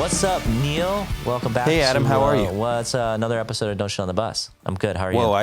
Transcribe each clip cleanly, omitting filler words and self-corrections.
What's up, Neil? Welcome back. Hey, Adam, how are you? What's another episode of Don't Shit on the Bus? I'm good. How are you? Whoa,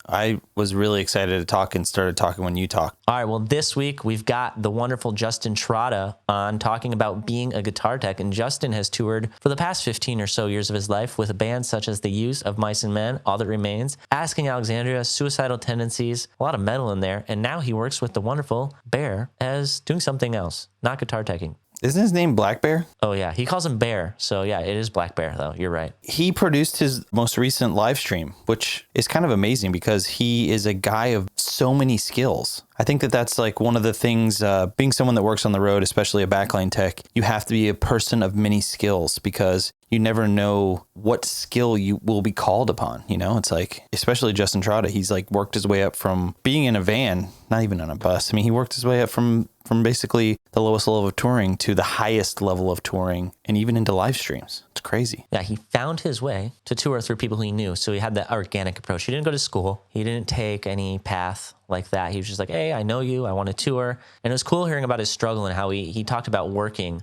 I was really excited to talk and started talking when you talked. All right, well, this week we've got the wonderful Justin Trotta on talking about being a guitar tech. And Justin has toured for the past 15 or so years of his life with bands such as The Use of Mice and Men, All That Remains, Asking Alexandria, Suicidal Tendencies, a lot of metal in there. And now he works with the wonderful Bear as doing something else, not guitar teching. Isn't his name Blackbear? Oh, yeah. He calls him Bear. So, yeah, it is Blackbear, though. You're right. He produced his most recent live stream, which is kind of amazing because he is a guy of so many skills. I think that that's like one of the things, being someone that works on the road, especially a backline tech, you have to be a person of many skills because you never know what skill you will be called upon. You know, it's like, especially Justin Trotta, he's like worked his way up from being in a van, not even on a bus. I mean, he worked his way up from basically the lowest level of touring to the highest level of touring and even into live streams. It's crazy. Yeah, he found his way to tour through people he knew. So he had that organic approach. He didn't go to school. He didn't take any path like that. He was just like, hey, I know you. I want to tour. And it was cool hearing about his struggle and how he talked about working,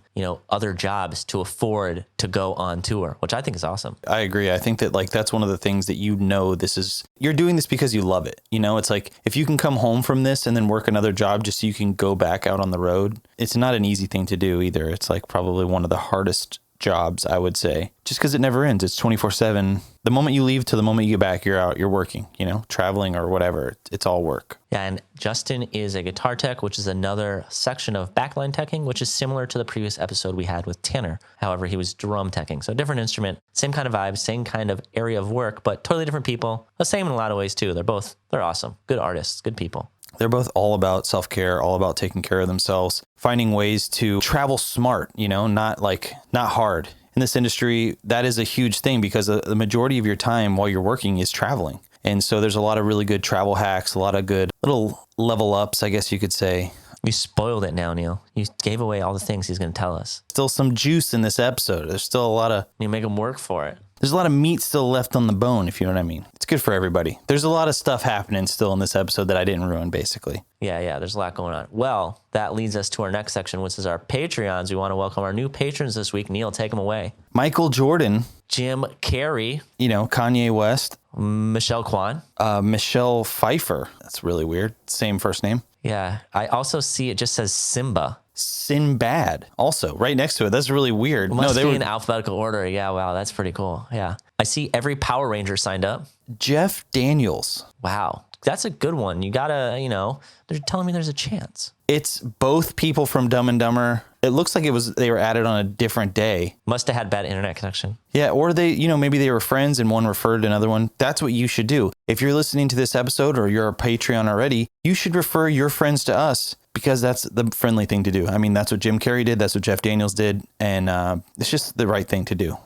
other jobs to afford to go on tour, which I think is awesome. I agree. I think that like that's one of the things that you're doing this because you love it. It's like if you can come home from this and then work another job just so you can go back out on the road, it's not an easy thing to do either. It's like probably one of the hardest jobs, I would say, just because it never ends. It's 24/7. The moment you leave to the moment you get back, you're out, you're working, traveling or whatever. It's all work. Yeah. And Justin is a guitar tech, which is another section of backline teching, which is similar to the previous episode we had with Tanner. However, he was drum teching. So different instrument, same kind of vibe, same kind of area of work, but totally different people. The same in a lot of ways too. They're awesome. Good artists, good people. They're both all about self-care, all about taking care of themselves, finding ways to travel smart, not hard. In this industry, that is a huge thing because the majority of your time while you're working is traveling. And so there's a lot of really good travel hacks, a lot of good little level ups, I guess you could say. You spoiled it now, Neil. You gave away all the things he's going to tell us. Still some juice in this episode. There's still a lot of... You make him work for it. There's a lot of meat still left on the bone, if you know what I mean. It's good for everybody. There's a lot of stuff happening still in this episode that I didn't ruin, basically. Yeah, there's a lot going on. Well, that leads us to our next section, which is our Patreons. We want to welcome our new patrons this week. Neil, take them away. Michael Jordan. Jim Carrey. Kanye West. Michelle Kwan. Michelle Pfeiffer. That's really weird. Same first name. Yeah, I also see it just says Simba. Sinbad also right next to it. That's really weird. They were in alphabetical order. Yeah, wow, that's pretty cool. Yeah, I see every Power Ranger signed up. Jeff Daniels. Wow, that's a good one. You gotta, they're telling me there's a chance. It's both people from Dumb and Dumber. It looks like they were added on a different day. Must have had bad internet connection. Yeah, or they, maybe they were friends and one referred to another one. That's what you should do. If you're listening to this episode or you're a Patreon already, you should refer your friends to us because that's the friendly thing to do. I mean, that's what Jim Carrey did. That's what Jeff Daniels did. And it's just the right thing to do,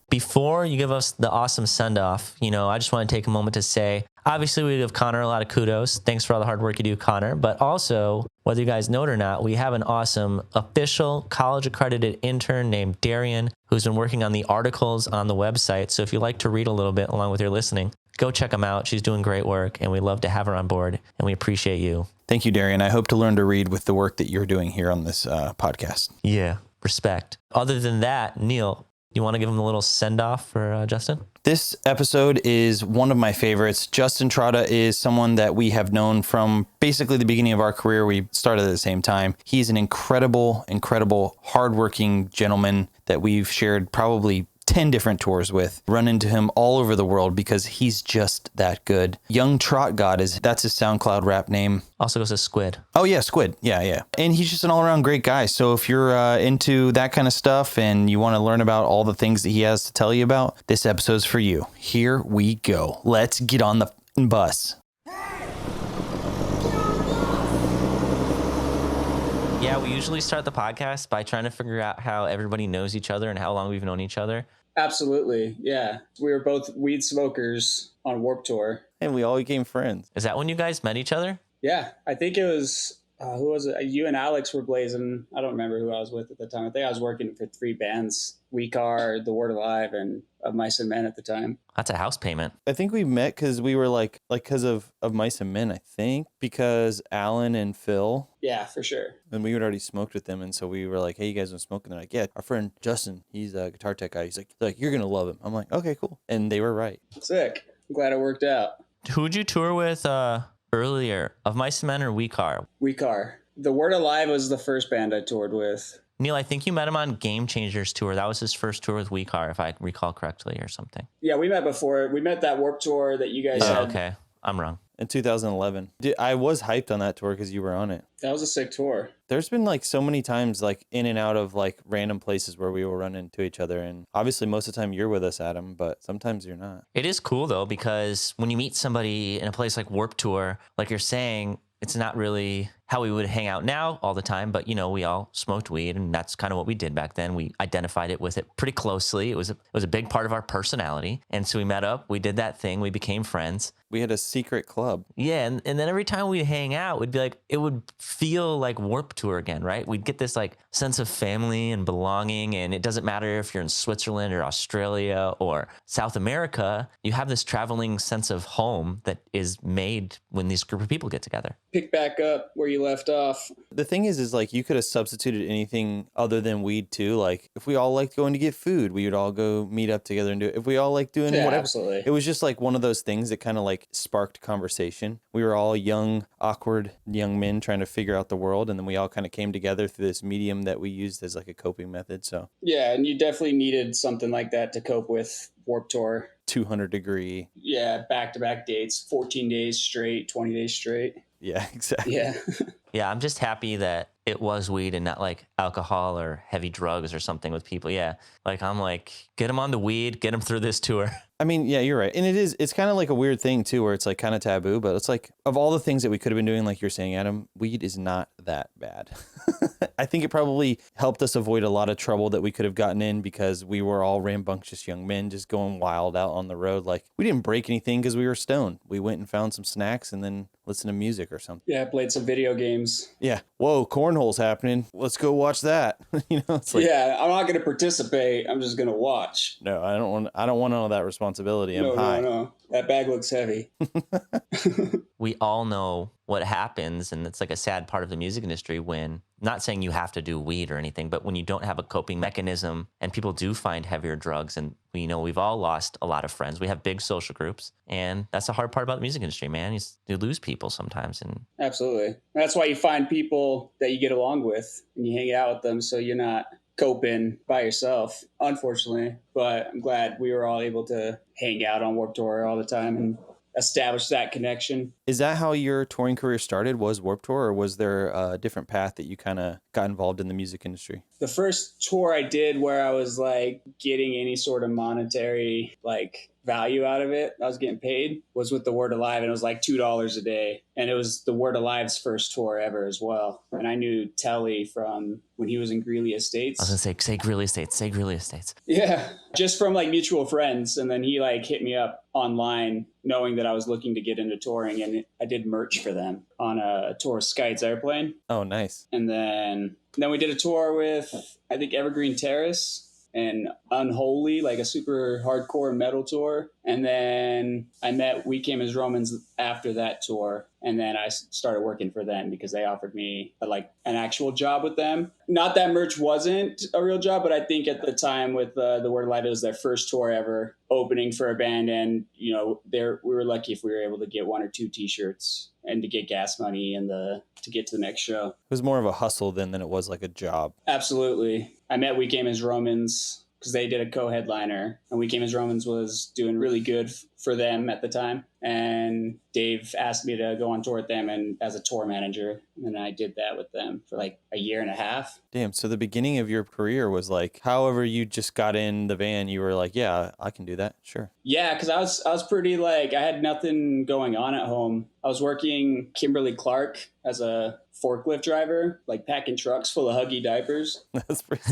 Before you give us the awesome send-off, I just want to take a moment to say, obviously, we give Connor a lot of kudos. Thanks for all the hard work you do, Connor. But also, whether you guys know it or not, we have an awesome official college-accredited intern named Darian who's been working on the articles on the website. So if you like to read a little bit along with your listening, go check them out. She's doing great work, and we'd love to have her on board, and we appreciate you. Thank you, Darian. I hope to learn to read with the work that you're doing here on this podcast. Yeah, respect. Other than that, Neil, you want to give him a little send-off for Justin? This episode is one of my favorites. Justin Trotta is someone that we have known from basically the beginning of our career. We started at the same time. He's an incredible, hardworking gentleman that we've shared probably 10 different tours with. Run into him all over the world because he's just that good. Young Trot God that's his SoundCloud rap name. Also goes to Squid. Oh yeah, Squid. Yeah. And he's just an all-around great guy. So if you're into that kind of stuff and you want to learn about all the things that he has to tell you about, this episode's for you. Here we go. Let's get on the bus. Yeah, we usually start the podcast by trying to figure out how everybody knows each other and how long we've known each other. Absolutely, yeah. We were both weed smokers on Warped Tour. And we all became friends. Is that when you guys met each other? Yeah, I think it was Who was it? You and Alex were blazing. I don't remember who I was with at the time. I think I was working for 3 bands: We Car, The Word Alive, and Of Mice and Men at the time. That's a house payment. I think we met because we were like because of Mice and Men, I think, because Alan and Phil. Yeah, for sure. And we had already smoked with them, and so we were like, "Hey, you guys want to smoke?" And they're like, "Yeah." Our friend Justin, he's a guitar tech guy. He's like, "You're gonna love him." I'm like, "Okay, cool." And they were right. Sick. I'm glad it worked out. Who'd you tour with earlier? Of Mice and Men or We Car? We Car. The Word Alive was the first band I toured with. Neil, I think you met him on Game Changers tour. That was his first tour with We Car, if I recall correctly, or something. Yeah, we met before. We met that Warped Tour that you guys Oh, had. okay. I'm wrong. In 2011. I was hyped on that tour because you were on it. That was a sick tour. There's been like so many times like in and out of like random places where we will run into each other. And obviously most of the time you're with us, Adam, but sometimes you're not. It is cool, though, because when you meet somebody in a place like Warped Tour, like you're saying, it's not really how we would hang out now all the time, but we all smoked weed, and that's kind of what we did back then. We identified it with it pretty closely. It was a big part of our personality, and so we met up, we did that thing, we became friends. We had a secret club. Yeah, and then every time we'd hang out, we'd be like, it would feel like Warped Tour again, right? We'd get this like sense of family and belonging, and it doesn't matter if you're in Switzerland or Australia or South America, you have this traveling sense of home that is made when these group of people get together. Pick back up where you left off. The thing is like you could have substituted anything other than weed too. Like if we all liked going to get food, we would all go meet up together and do it. If we all like doing whatever. Absolutely. It was just like one of those things that kind of like sparked conversation. We were all young, awkward young men trying to figure out the world. And then we all kind of came together through this medium that we used as like a coping method. So yeah, and you definitely needed something like that to cope with Warped Tour. 200-degree. Yeah, back-to-back dates, 14 days straight, 20 days straight. Yeah, exactly. Yeah. Yeah, I'm just happy that it was weed and not like alcohol or heavy drugs or something with people. Yeah, like I'm like, get them on the weed, get them through this tour. I mean, yeah, you're right. And it's kind of like a weird thing too, where it's like kind of taboo, but it's like of all the things that we could have been doing, like you're saying, Adam, weed is not that bad. I think it probably helped us avoid a lot of trouble that we could have gotten in because we were all rambunctious young men just going wild out on the road. Like we didn't break anything because we were stoned. We went and found some snacks and then listened to music or something. Yeah, played some video games. Yeah. Whoa, cornhole's happening. Let's go watch that. It's like, yeah, I'm not going to participate. I'm just going to watch. No, I don't want all that responsibility. I'm high. No. That bag looks heavy. We all know what happens, and it's like a sad part of the music industry when, not saying you have to do weed or anything, but when you don't have a coping mechanism and people do find heavier drugs, and we've all lost a lot of friends. We have big social groups, and that's the hard part about the music industry, man. You lose people sometimes. And absolutely. That's why you find people that you get along with and you hang out with them so you're not coping by yourself, unfortunately. But I'm glad we were all able to hang out on Warped Tour all the time and establish that connection. Is that how your touring career started, was Warped Tour, or was there a different path that you kind of got involved in the music industry? The first tour I did where I was like getting any sort of monetary like value out of it, I was getting paid, was with The Word Alive, and it was like $2 a day. And it was The Word Alive's first tour ever as well. And I knew Telly from when he was in Greeley Estates. I was going to say Greeley Estates. Yeah, just from like mutual friends. And then he like hit me up online knowing that I was looking to get into touring, and I did merch for them on a tour of Skyte's Airplane. Oh, nice. And then we did a tour with, I think, Evergreen Terrace and Unholy, like a super hardcore metal tour. And then I met We Came as Romans after that tour. And then I started working for them because they offered me like an actual job with them. Not that merch wasn't a real job, but I think at the time with The Word Alive, it was their first tour ever opening for a band. And, we were lucky if we were able to get 1 or 2 t-shirts and to get gas money and to get to the next show. It was more of a hustle than it was like a job. Absolutely. I met We Came as Romans because they did a co-headliner, and We Came as Romans was doing really good for them at the time. And Dave asked me to go on tour with them and as a tour manager. And I did that with them for like a year and a half. Damn. So the beginning of your career was like, however you just got in the van, you were like, yeah, I can do that. Sure. Yeah, because I was pretty like, I had nothing going on at home. I was working Kimberly-Clark as a forklift driver, like packing trucks full of Huggy diapers. That's pretty.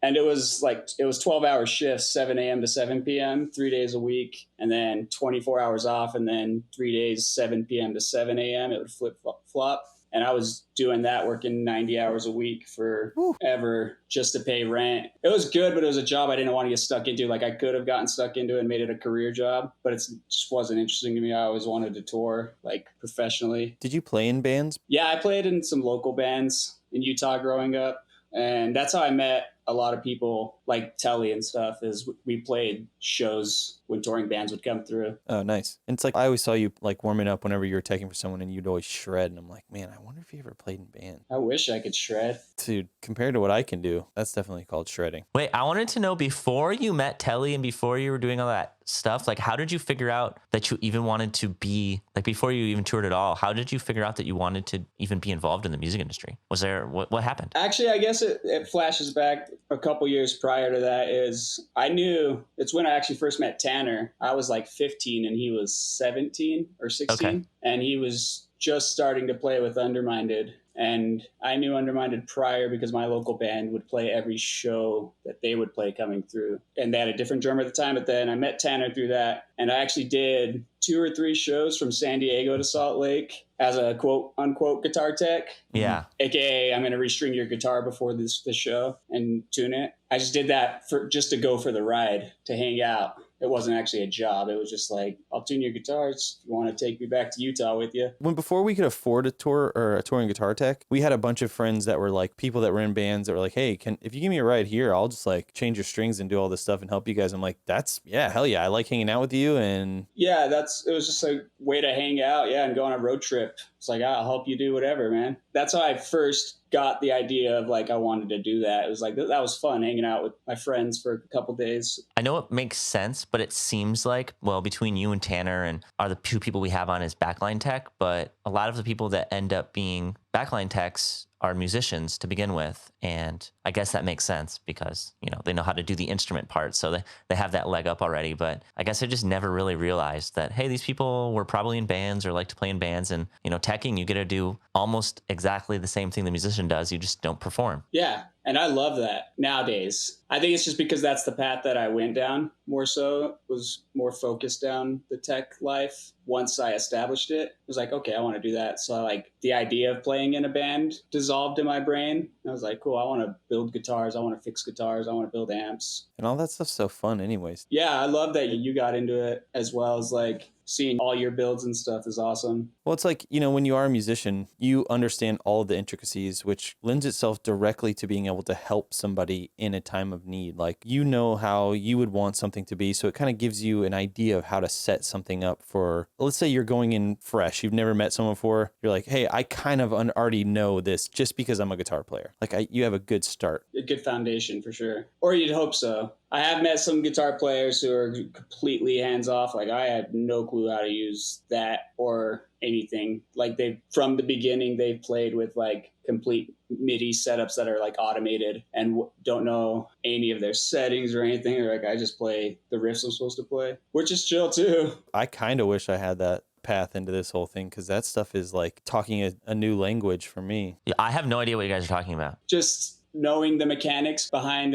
And it was 12-hour shifts, 7 a.m. to 7 p.m., 3 days a week, and then 24 hours off, and then 3 days, 7 p.m. to 7 a.m. It would flip-flop. And I was doing that, working 90 hours a week forever just to pay rent. It was good, but it was a job I didn't want to get stuck into. Like I could have gotten stuck into it and made it a career job, but it just wasn't interesting to me. I always wanted to tour like professionally. Did you play in bands? Yeah, I played in some local bands in Utah growing up. And that's how I met a lot of people like Telly and stuff, is we played shows when touring bands would come through. Oh, nice. And it's like I always saw you like warming up whenever you were taking for someone and you'd always shred. And I'm like, man, I wonder if you ever played in band. I wish I could shred. Dude, compared to what I can do, that's definitely called shredding. Wait, I wanted to know, before you met Telly and before you were doing all that stuff, like how did you figure out that you even wanted to be, like before you even toured at all, how did you figure out that you wanted to even be involved in the music industry? Was there, what happened? Actually, I guess it flashes back a couple years prior to that. Is I knew it's when I actually first met Tanner. I was like 15 and he was 17 or 16. Okay. And he was just starting to play with Underminded. And I knew Underminded prior because my local band would play every show that they would play coming through. And they had a different drummer at the time, but then I met Tanner through that. And I actually did 2 or 3 shows from San Diego to Salt Lake as a quote unquote guitar tech. Yeah. AKA, I'm going to restring your guitar before the show and tune it. I just did that for just to go for the ride, to hang out. It wasn't actually a job. It was just like, I'll tune your guitars if you want to take me back to Utah with you. Before we could afford a tour or a touring guitar tech, we had a bunch of friends that were like people that were in bands that were like, hey, if you give me a ride here, I'll just like change your strings and do all this stuff and help you guys. I'm like, hell yeah. I like hanging out with you. And yeah, it was just a way to hang out. Yeah. And go on a road trip. It's like, I'll help you do whatever, man. That's how I first got the idea of like, I wanted to do that. It was like, that was fun hanging out with my friends for a couple days. I know it makes sense, but it seems like, well, between you and Tanner and are the 2 people we have on as backline tech, but a lot of the people that end up being backline techs are musicians to begin with. And I guess that makes sense because, you know, they know how to do the instrument part. So they have that leg up already. But I guess I just never really realized that, hey, these people were probably in bands or like to play in bands. And, you know, teching, you get to do almost exactly the same thing the musician does. You just don't perform. Yeah. And I love that nowadays. I think it's just because that's the path that I went down more so, was more focused down the tech life. Once I established it, it was like, okay, I want to do that. So like the idea of playing in a band dissolved in my brain. I was like, cool, I want to build guitars. I want to fix guitars. I want to build amps. all that stuff's so fun anyways. Yeah, I love that you got into it, as well as like seeing all your builds and stuff is awesome. Well, it's like, you know, when you are a musician, you understand all of the intricacies, which lends itself directly to being able to help somebody in a time of need. Like, you know how you would want something to be. So it kind of gives you an idea of how to set something up for, let's say you're going in fresh. You've never met someone before. You're like, hey, I kind of already know this just because I'm a guitar player. Like, you have a good start. A good foundation for sure. Or you'd hope so. I have met some guitar players who are completely hands off. Like, I had no clue how to use that or anything. Like, from the beginning, they've played with like complete MIDI setups that are like automated and don't know any of their settings or anything. They're like, I just play the riffs I'm supposed to play, which is chill too. I kind of wish I had that path into this whole thing, because that stuff is like talking a new language for me. Yeah, I have no idea what you guys are talking about. Just knowing the mechanics behind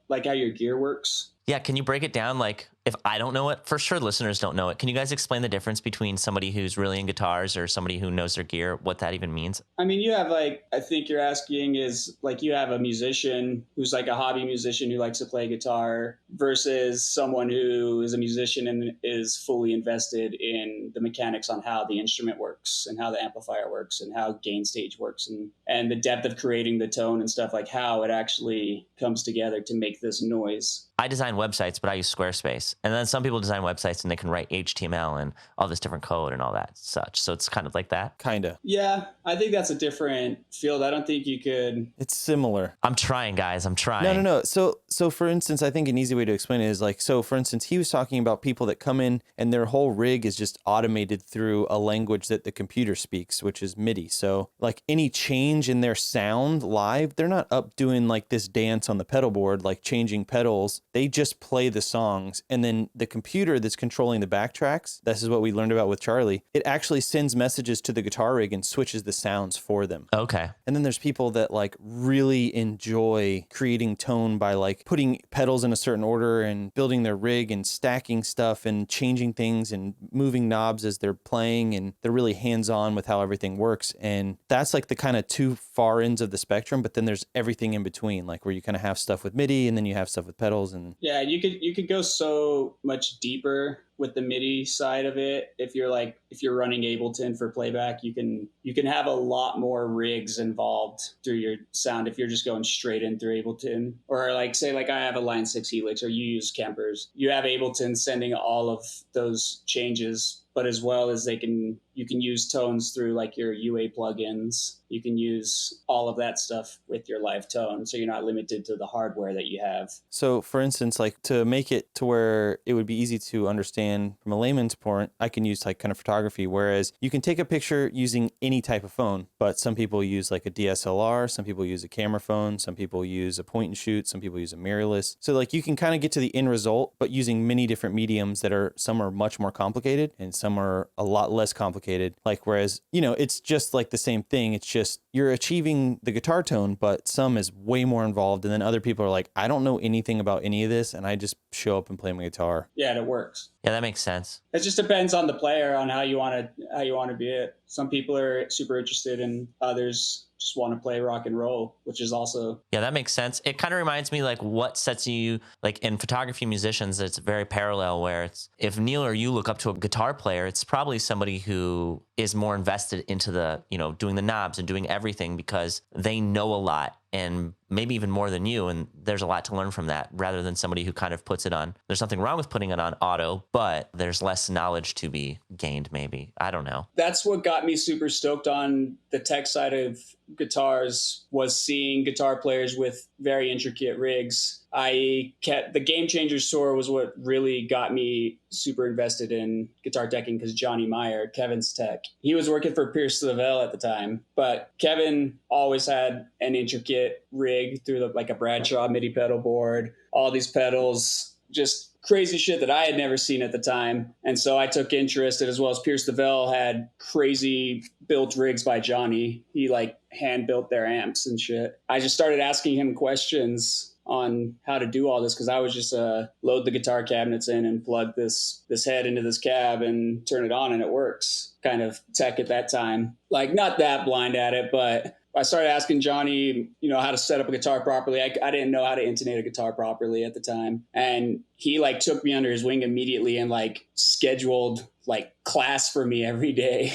like how your gear works. Yeah, can you break it down? Like, if I don't know it, for sure listeners don't know it. Can you guys explain the difference between somebody who's really in guitars or somebody who knows their gear, what that even means? I mean, you have like, I think you're asking is like, you have a musician who's like a hobby musician who likes to play guitar versus someone who is a musician and is fully invested in the mechanics on how the instrument works and how the amplifier works and how gain stage works and the depth of creating the tone and stuff, like how it actually comes together to make this noise. I design websites, but I use Squarespace. And then some people design websites and they can write HTML and all this different code and all that such. So it's kind of like that. Kind of. Yeah, I think that's a different field. I don't think you could. It's similar. I'm trying, guys. I'm trying. No. So for instance, I think an easy way to explain it is like, so for instance, he was talking about people that come in and their whole rig is just automated through a language that the computer speaks, which is MIDI. So like any change in their sound live, they're not up doing like this dance on the pedal board, like changing pedals. They just play the songs and And then the computer that's controlling the backtracks, this is what we learned about with Charlie, it actually sends messages to the guitar rig and switches the sounds for them. Okay. And then there's people that like really enjoy creating tone by like putting pedals in a certain order and building their rig and stacking stuff and changing things and moving knobs as they're playing, and they're really hands-on with how everything works. And that's like the kind of two far ends of the spectrum, but then there's everything in between, like where you kind of have stuff with MIDI and then you have stuff with pedals. And yeah, you could go so much deeper with the MIDI side of it. If you're running Ableton for playback, you can have a lot more rigs involved through your sound if you're just going straight in through Ableton. Or like say like I have a Line 6 Helix, or you use Kempers. You have Ableton sending all of those changes, but as well as you can use tones through like your UA plugins. You can use all of that stuff with your live tone, so you're not limited to the hardware that you have. so for instance, like to make it to where it would be easy to understand from a layman's point, I can use like kind of photography, whereas you can take a picture using any type of phone, but some people use like a DSLR, some people use a camera phone, some people use a point and shoot, some people use a mirrorless. So like you can kind of get to the end result, but using many different mediums that are, some are much more complicated and some are a lot less complicated. Like, whereas, you know, it's just like the same thing. It's just you're achieving the guitar tone, but some is way more involved. And then other people are like, I don't know anything about any of this, and I just show up and play my guitar. Yeah, and it works. Yeah, that makes sense. It just depends on the player, on how you want to be it. Some people are super interested, and others just want to play rock and roll, which is also... Yeah, that makes sense. It kind of reminds me like what sets you, like in photography musicians, it's very parallel, where it's, if Neil or you look up to a guitar player, it's probably somebody who is more invested into the, you know, doing the knobs and doing everything because they know a lot, and maybe even more than you. And there's a lot to learn from that, rather than somebody who kind of puts it on. There's nothing wrong with putting it on auto, but there's less knowledge to be gained, maybe. I don't know. That's what got me super stoked on the tech side of guitars, was seeing guitar players with very intricate rigs. The Game Changers tour was what really got me super invested in guitar teching, because Johnny Meyer, Kevin's tech, he was working for Pierce Lavelle at the time, but Kevin always had an intricate rig through like a Bradshaw MIDI pedal board, all these pedals, just crazy shit that I had never seen at the time. And so I took interest, as well as Pierce Lavelle had crazy built rigs by Johnny. He like hand built their amps and shit. I just started asking him questions on how to do all this, because I was just load the guitar cabinets in and plug this head into this cab and turn it on and it works kind of tech at that time. Like, not that blind at it, but I started asking Johnny, you know, how to set up a guitar properly. I didn't know how to intonate a guitar properly at the time. And he like took me under his wing immediately and like scheduled like class for me every day.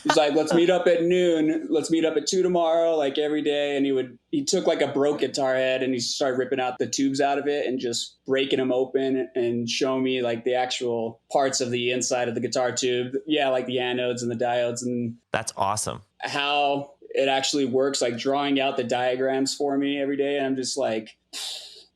He's like, let's meet up at noon. Let's meet up at 2 tomorrow, like every day. And he took like a broke guitar head and he started ripping out the tubes out of it and just breaking them open and showing me like the actual parts of the inside of the guitar tube. Yeah, like the anodes and the diodes, and That's awesome. how it actually works, like drawing out the diagrams for me every day. And I'm just like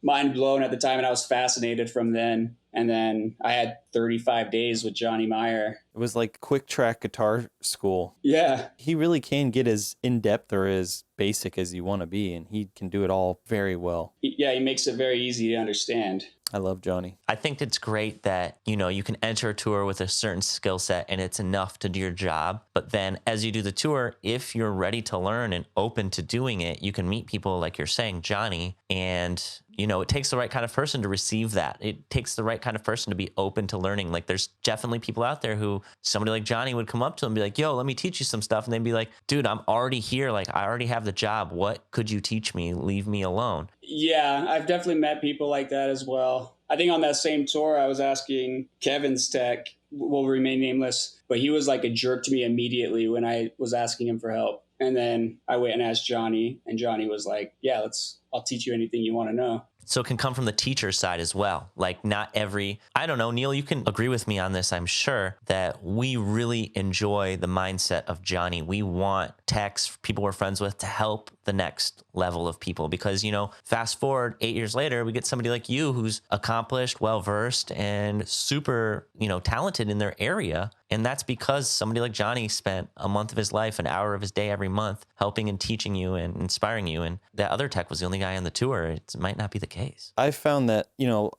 mind blown at the time. And I was fascinated from then. And then I had 35 days with Johnny Meyer. It was like quick track guitar school. Yeah. He really can get as in-depth or as basic as you want to be, and he can do it all very well. Yeah, he makes it very easy to understand. I love Johnny. I think it's great that, you know, you can enter a tour with a certain skill set and it's enough to do your job. But then as you do the tour, if you're ready to learn and open to doing it, you can meet people like you're saying, Johnny, and, you know, it takes the right kind of person to receive that. It takes the right kind of person to be open to learning. Like, there's definitely people out there who somebody like Johnny would come up to them and be like, yo, let me teach you some stuff. And they'd be like, dude, I'm already here. Like, I already have the job. What could you teach me? Leave me alone. Yeah, I've definitely met people like that as well. I think on that same tour, I was asking Kevin's tech, will remain nameless, but he was like a jerk to me immediately when I was asking him for help. And then I went and asked Johnny, and Johnny was like, yeah, I'll teach you anything you want to know. So it can come from the teacher side as well. Like, not every, I don't know, Neil, you can agree with me on this, I'm sure, that we really enjoy the mindset of Johnny. We want techs, people we're friends with, to help the next level of people, because, you know, fast forward 8 years later, we get somebody like you who's accomplished, well-versed, and super, you know, talented in their area. And that's because somebody like Johnny spent a month of his life, an hour of his day every month, helping and teaching you and inspiring you. And that other tech was the only guy on the tour. It might not be the case. I've found that,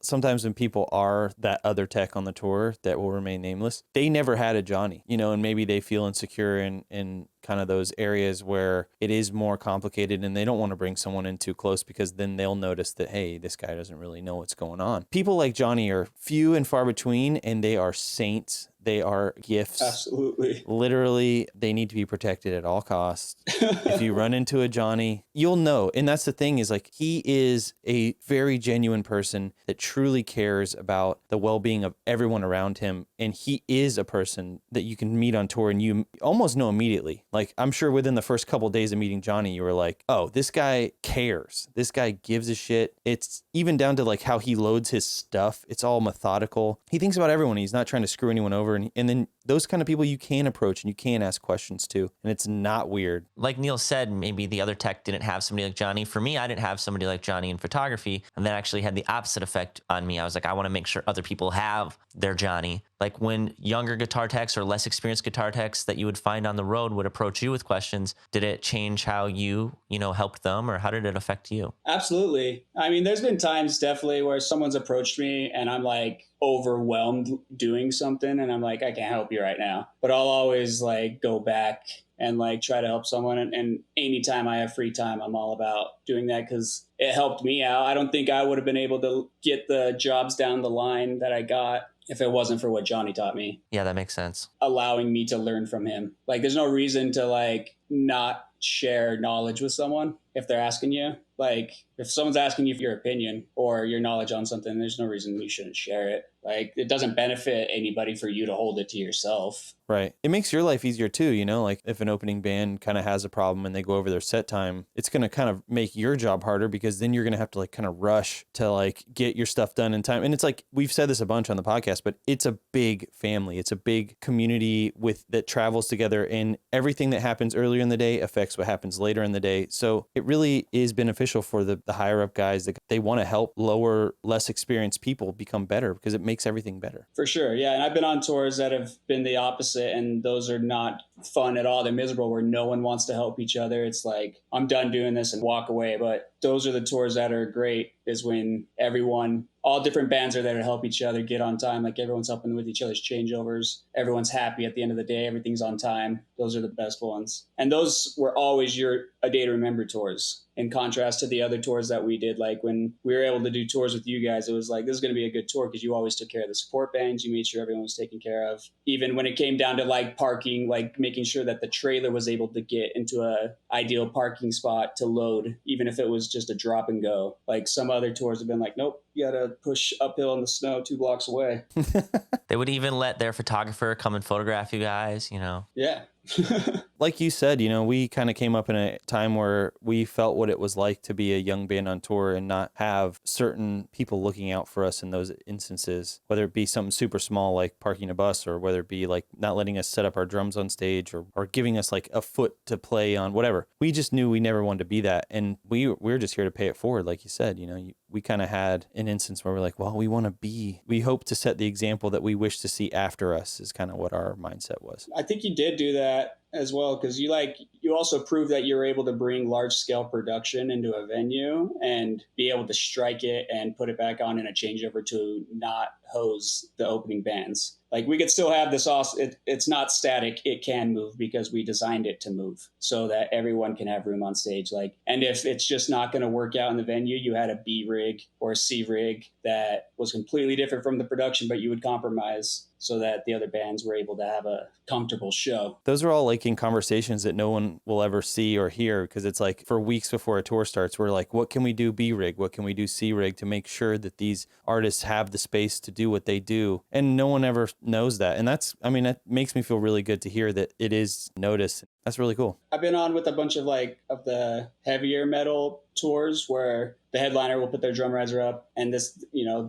sometimes when people are that other tech on the tour that will remain nameless, they never had a Johnny, and maybe they feel insecure in kind of those areas where it is more complicated and they don't want to bring someone in too close because then they'll notice that, hey, this guy doesn't really know what's going on. People like Johnny are few and far between, and they are saints. They are gifts. Absolutely. Literally, they need to be protected at all costs. If you run into a Johnny, you'll know. And that's the thing is, like, he is a very genuine person that truly cares about the well-being of everyone around him. And he is a person that you can meet on tour and you almost know immediately. Like, I'm sure within the first couple of days of meeting Johnny, you were like, oh, this guy cares. This guy gives a shit. It's even down to like how he loads his stuff. It's all methodical. He thinks about everyone. He's not trying to screw anyone over. And then those kind of people you can approach and you can ask questions to, and it's not weird. Like Neil said, maybe the other tech didn't have somebody like Johnny. For me, I didn't have somebody like Johnny in photography, and that actually had the opposite effect on me. I was like, I want to make sure other people have their Johnny. Like when younger guitar techs or less experienced guitar techs that you would find on the road would approach you with questions, did it change how you helped them, or how did it affect you? Absolutely. I mean, there's been times definitely where someone's approached me and I'm like overwhelmed doing something and I'm like, I can't help you right now. But I'll always like go back and like try to help someone. And anytime I have free time, I'm all about doing that because it helped me out. I don't think I would have been able to get the jobs down the line that I got if it wasn't for what Johnny taught me. Yeah, that makes sense. Allowing me to learn from him. Like there's no reason to like not share knowledge with someone if they're asking you. Like if someone's asking you for your opinion or your knowledge on something, there's no reason you shouldn't share it. Like it doesn't benefit anybody for you to hold it to yourself. Right. It makes your life easier too, like if an opening band kind of has a problem and they go over their set time, it's going to kind of make your job harder because then you're going to have to like kind of rush to like get your stuff done in time. And it's like, we've said this a bunch on the podcast, but it's a big family. It's a big community that travels together, and everything that happens earlier in the day affects what happens later in the day. So it really is beneficial for the higher up guys that they want to help lower, less experienced people become better because it makes everything better. For sure. Yeah. And I've been on tours that have been the opposite, and those are not fun at all. They're miserable, where no one wants to help each other. It's like, I'm done doing this and walk away. But those are the tours that are great, is when all different bands are there to help each other get on time. Like everyone's helping with each other's changeovers. Everyone's happy at the end of the day. Everything's on time. Those are the best ones. And those were always A Day to Remember tours, in contrast to the other tours that we did. Like when we were able to do tours with you guys, it was like, this is going to be a good tour because you always took care of the support bands. You made sure everyone was taken care of. Even when it came down to like parking, like making sure that the trailer was able to get into a ideal parking spot to load, even if it was just a drop and go. Like some other tours have been like, nope, you got to push uphill in the snow 2 blocks away. They would even let their photographer come and photograph you guys, Yeah. Like you said, we kind of came up in a time where we felt what it was like to be a young band on tour and not have certain people looking out for us in those instances, whether it be something super small like parking a bus, or whether it be like not letting us set up our drums on stage, or giving us like a foot to play on, whatever. We just knew we never wanted to be that. And we're just here to pay it forward. Like you said, we kind of had an instance where we're like, well, we hope to set the example that we wish to see after us, is kind of what our mindset was. I think you did do that as well, because you also proved that you're able to bring large scale production into a venue and be able to strike it and put it back on in a changeover to not hose the opening bands. Like we could still have this it's not static, it can move because we designed it to move so that everyone can have room on stage. Like, and if it's just not going to work out in the venue, you had a B rig or a C rig that was completely different from the production, but you would compromise so that the other bands were able to have a comfortable show. Those are all like in conversations that no one will ever see or hear, because it's like for weeks before a tour starts, we're like, what can we do B rig? What can we do C rig to make sure that these artists have the space to do what they do? And no one ever knows that. And that makes me feel really good to hear that it is noticed. That's really cool. I've been on with a bunch of the heavier metal tours where the headliner will put their drum riser up, and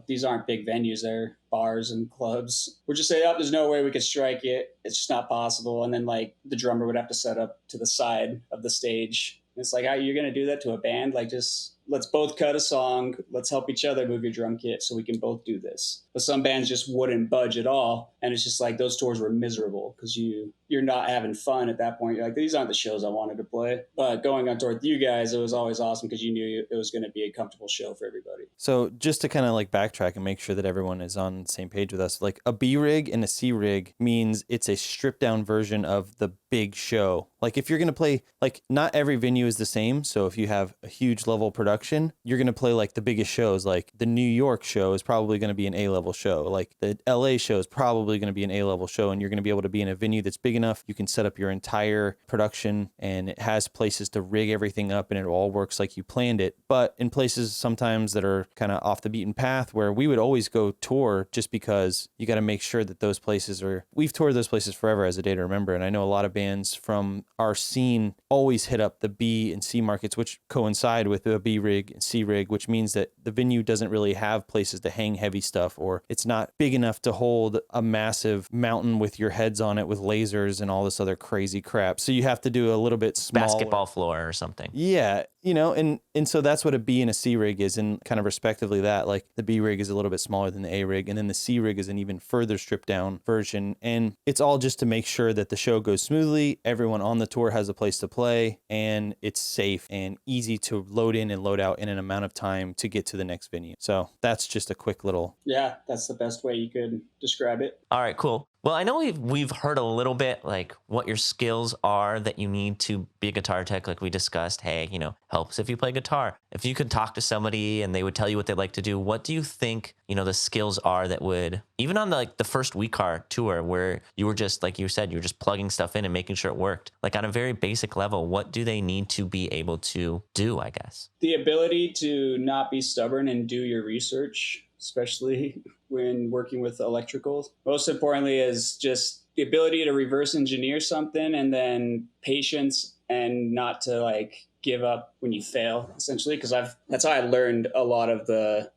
these aren't big venues, they're bars and clubs. We'll just say, oh, there's no way we could strike it. It's just not possible. And then the drummer would have to set up to the side of the stage. It's like, how you're going to do that to a band? Like, just let's both cut a song. Let's help each other move your drum kit so we can both do this. But some bands just wouldn't budge at all. And it's just like those tours were miserable because you're not having fun at that point. You're like, these aren't the shows I wanted to play. But going on tour with you guys, it was always awesome because you knew it was going to be a comfortable show for everybody. So just to kind of like backtrack and make sure that everyone is on the same page with us, like a B rig and a C rig means it's a stripped down version of the big show. Like if you're going to play, like not every venue is the same. So if you have a huge level production, you're going to play like the biggest shows. Like the New York show is probably going to be an A-level show. Like the LA show is probably going to be an A-level show, and you're going to be able to be in a venue that's big enough. You can set up your entire production and it has places to rig everything up and it all works like you planned it. But in places sometimes that are kind of off the beaten path, where we would always go tour just because you got to make sure that those places are, we've toured those places forever as a day to remember. And I know a lot of bands from our scene always hit up the B and C markets, which coincide with the B rig and C rig, which means that the venue doesn't really have places to hang heavy stuff, or it's not big enough to hold a massive mountain with your heads on it with lasers and all this other crazy crap. So you have to do a little bit smaller. Basketball floor or something. Yeah. You know, and so that's what a B and a C rig is, and kind of respectively that, like the B rig is a little bit smaller than the A rig, and then the C rig is an even further stripped down version. And it's all just to make sure that the show goes smoothly, everyone on the tour has a place to play, and it's safe and easy to load in and load out in an amount of time to get to the next venue. So that's just a quick little. Yeah, that's the best way you could describe it. All right, cool. Well, I know we've heard a little bit like what your skills are that you need to be a guitar tech, like we discussed. Hey, helps if you play guitar. If you could talk to somebody and they would tell you what they'd like to do, what do you think, the skills are that would, even on the first We Car tour where you were just, like you said, you were just plugging stuff in and making sure it worked. Like on a very basic level, what do they need to be able to do, I guess? The ability to not be stubborn and do your research, especially when working with electricals. Most importantly is just the ability to reverse engineer something, and then patience and not to give up when you fail, essentially, because that's how I learned a lot of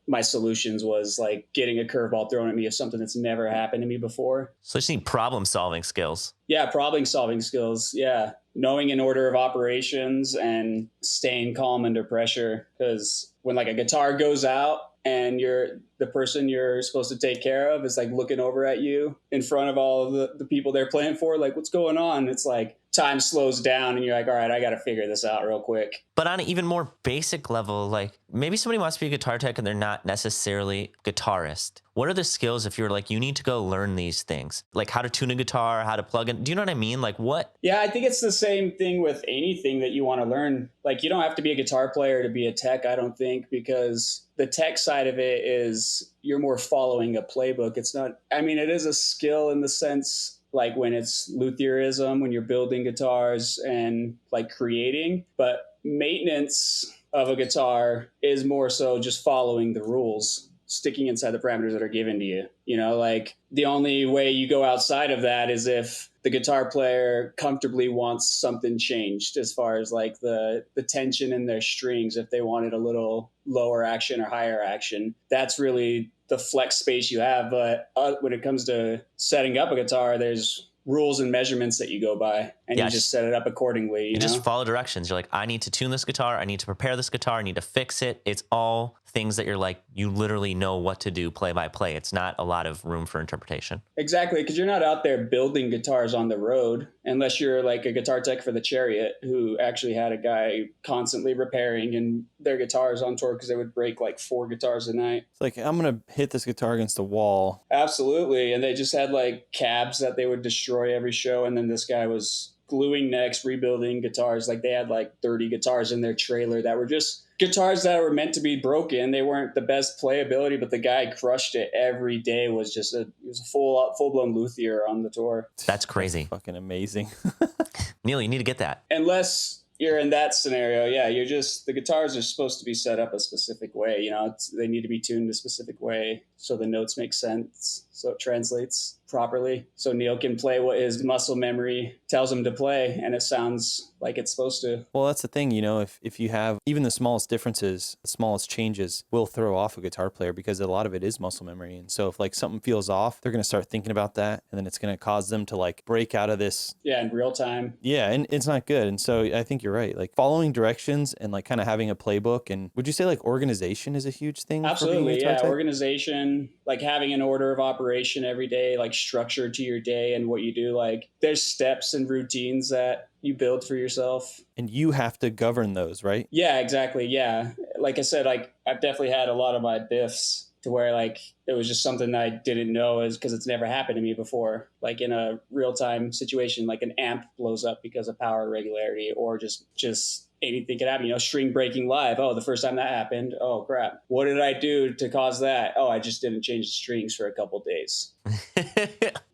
my solutions, was getting a curveball thrown at me of something that's never happened to me before. So you just need problem solving skills. Yeah, problem solving skills. Yeah. Knowing an order of operations and staying calm under pressure, because when a guitar goes out and the person you're supposed to take care of is looking over at you in front of all of the people they're playing for, what's going on? It's time slows down and you're all right, I got to figure this out real quick. But on an even more basic level, maybe somebody wants to be a guitar tech and they're not necessarily a guitarist. What are the skills if you're you need to go learn these things? Like how to tune a guitar, how to plug in. Do you know what I mean? What? Yeah, I think it's the same thing with anything that you want to learn. You don't have to be a guitar player to be a tech, I don't think, because the tech side of it is you're more following a playbook. It's not, it is a skill in the sense when it's luthierism, when you're building guitars and creating, but maintenance of a guitar is more so just following the rules, sticking inside the parameters that are given to you. The only way you go outside of that is if the guitar player comfortably wants something changed, as far as the tension in their strings, if they wanted a little lower action or higher action. That's really the flex space you have. But when it comes to setting up a guitar, there's rules and measurements that you go by, and you just set it up accordingly. You know? Just follow directions. You're I need to tune this guitar. I need to prepare this guitar. I need to fix it. It's all things that you're you literally know what to do play by play. It's not a lot of room for interpretation. Exactly, because you're not out there building guitars on the road unless you're a guitar tech for the Chariot, who actually had a guy constantly repairing and their guitars on tour because they would break 4 guitars a night. It's I'm going to hit this guitar against the wall. Absolutely. And they just had cabs that they would destroy every show. And then this guy was gluing necks, rebuilding guitars. They had 30 guitars in their trailer that were just guitars that were meant to be broken. They weren't the best playability, but the guy crushed it every day. It was a full-blown luthier on the tour. That's crazy. That's fucking amazing. Neil, you need to get that. Unless you're in that scenario, yeah, the guitars are supposed to be set up a specific way. They need to be tuned a specific way so the notes make sense. so it translates properly. So Neil can play what his muscle memory tells him to play, and it sounds like it's supposed to. Well, that's the thing, you know, if you have even the smallest differences, the smallest changes will throw off a guitar player because a lot of it is muscle memory. And so if like something feels off, they're going to start thinking about that, and then it's going to cause them to like break out of this. Yeah, in real time. Yeah, and it's not good. And so I think you're right. Like following directions and like kind of having a playbook. And would you say like organization is a huge thing? Absolutely, For being a guitar yeah. tech? Organization, like having an order of operation every day, like structure to your day and what you do. Like there's steps and routines that you build for yourself. And you have to govern those, right? Yeah, exactly. Yeah. Like I said, like I've definitely had a lot of my biffs to where like it was just something that I didn't know is because it's never happened to me before. Like in a real time situation, like an amp blows up because of power irregularity or just anything could happen, string breaking live. Oh, the first time that happened. Oh crap. What did I do to cause that? Oh, I just didn't change the strings for a couple days.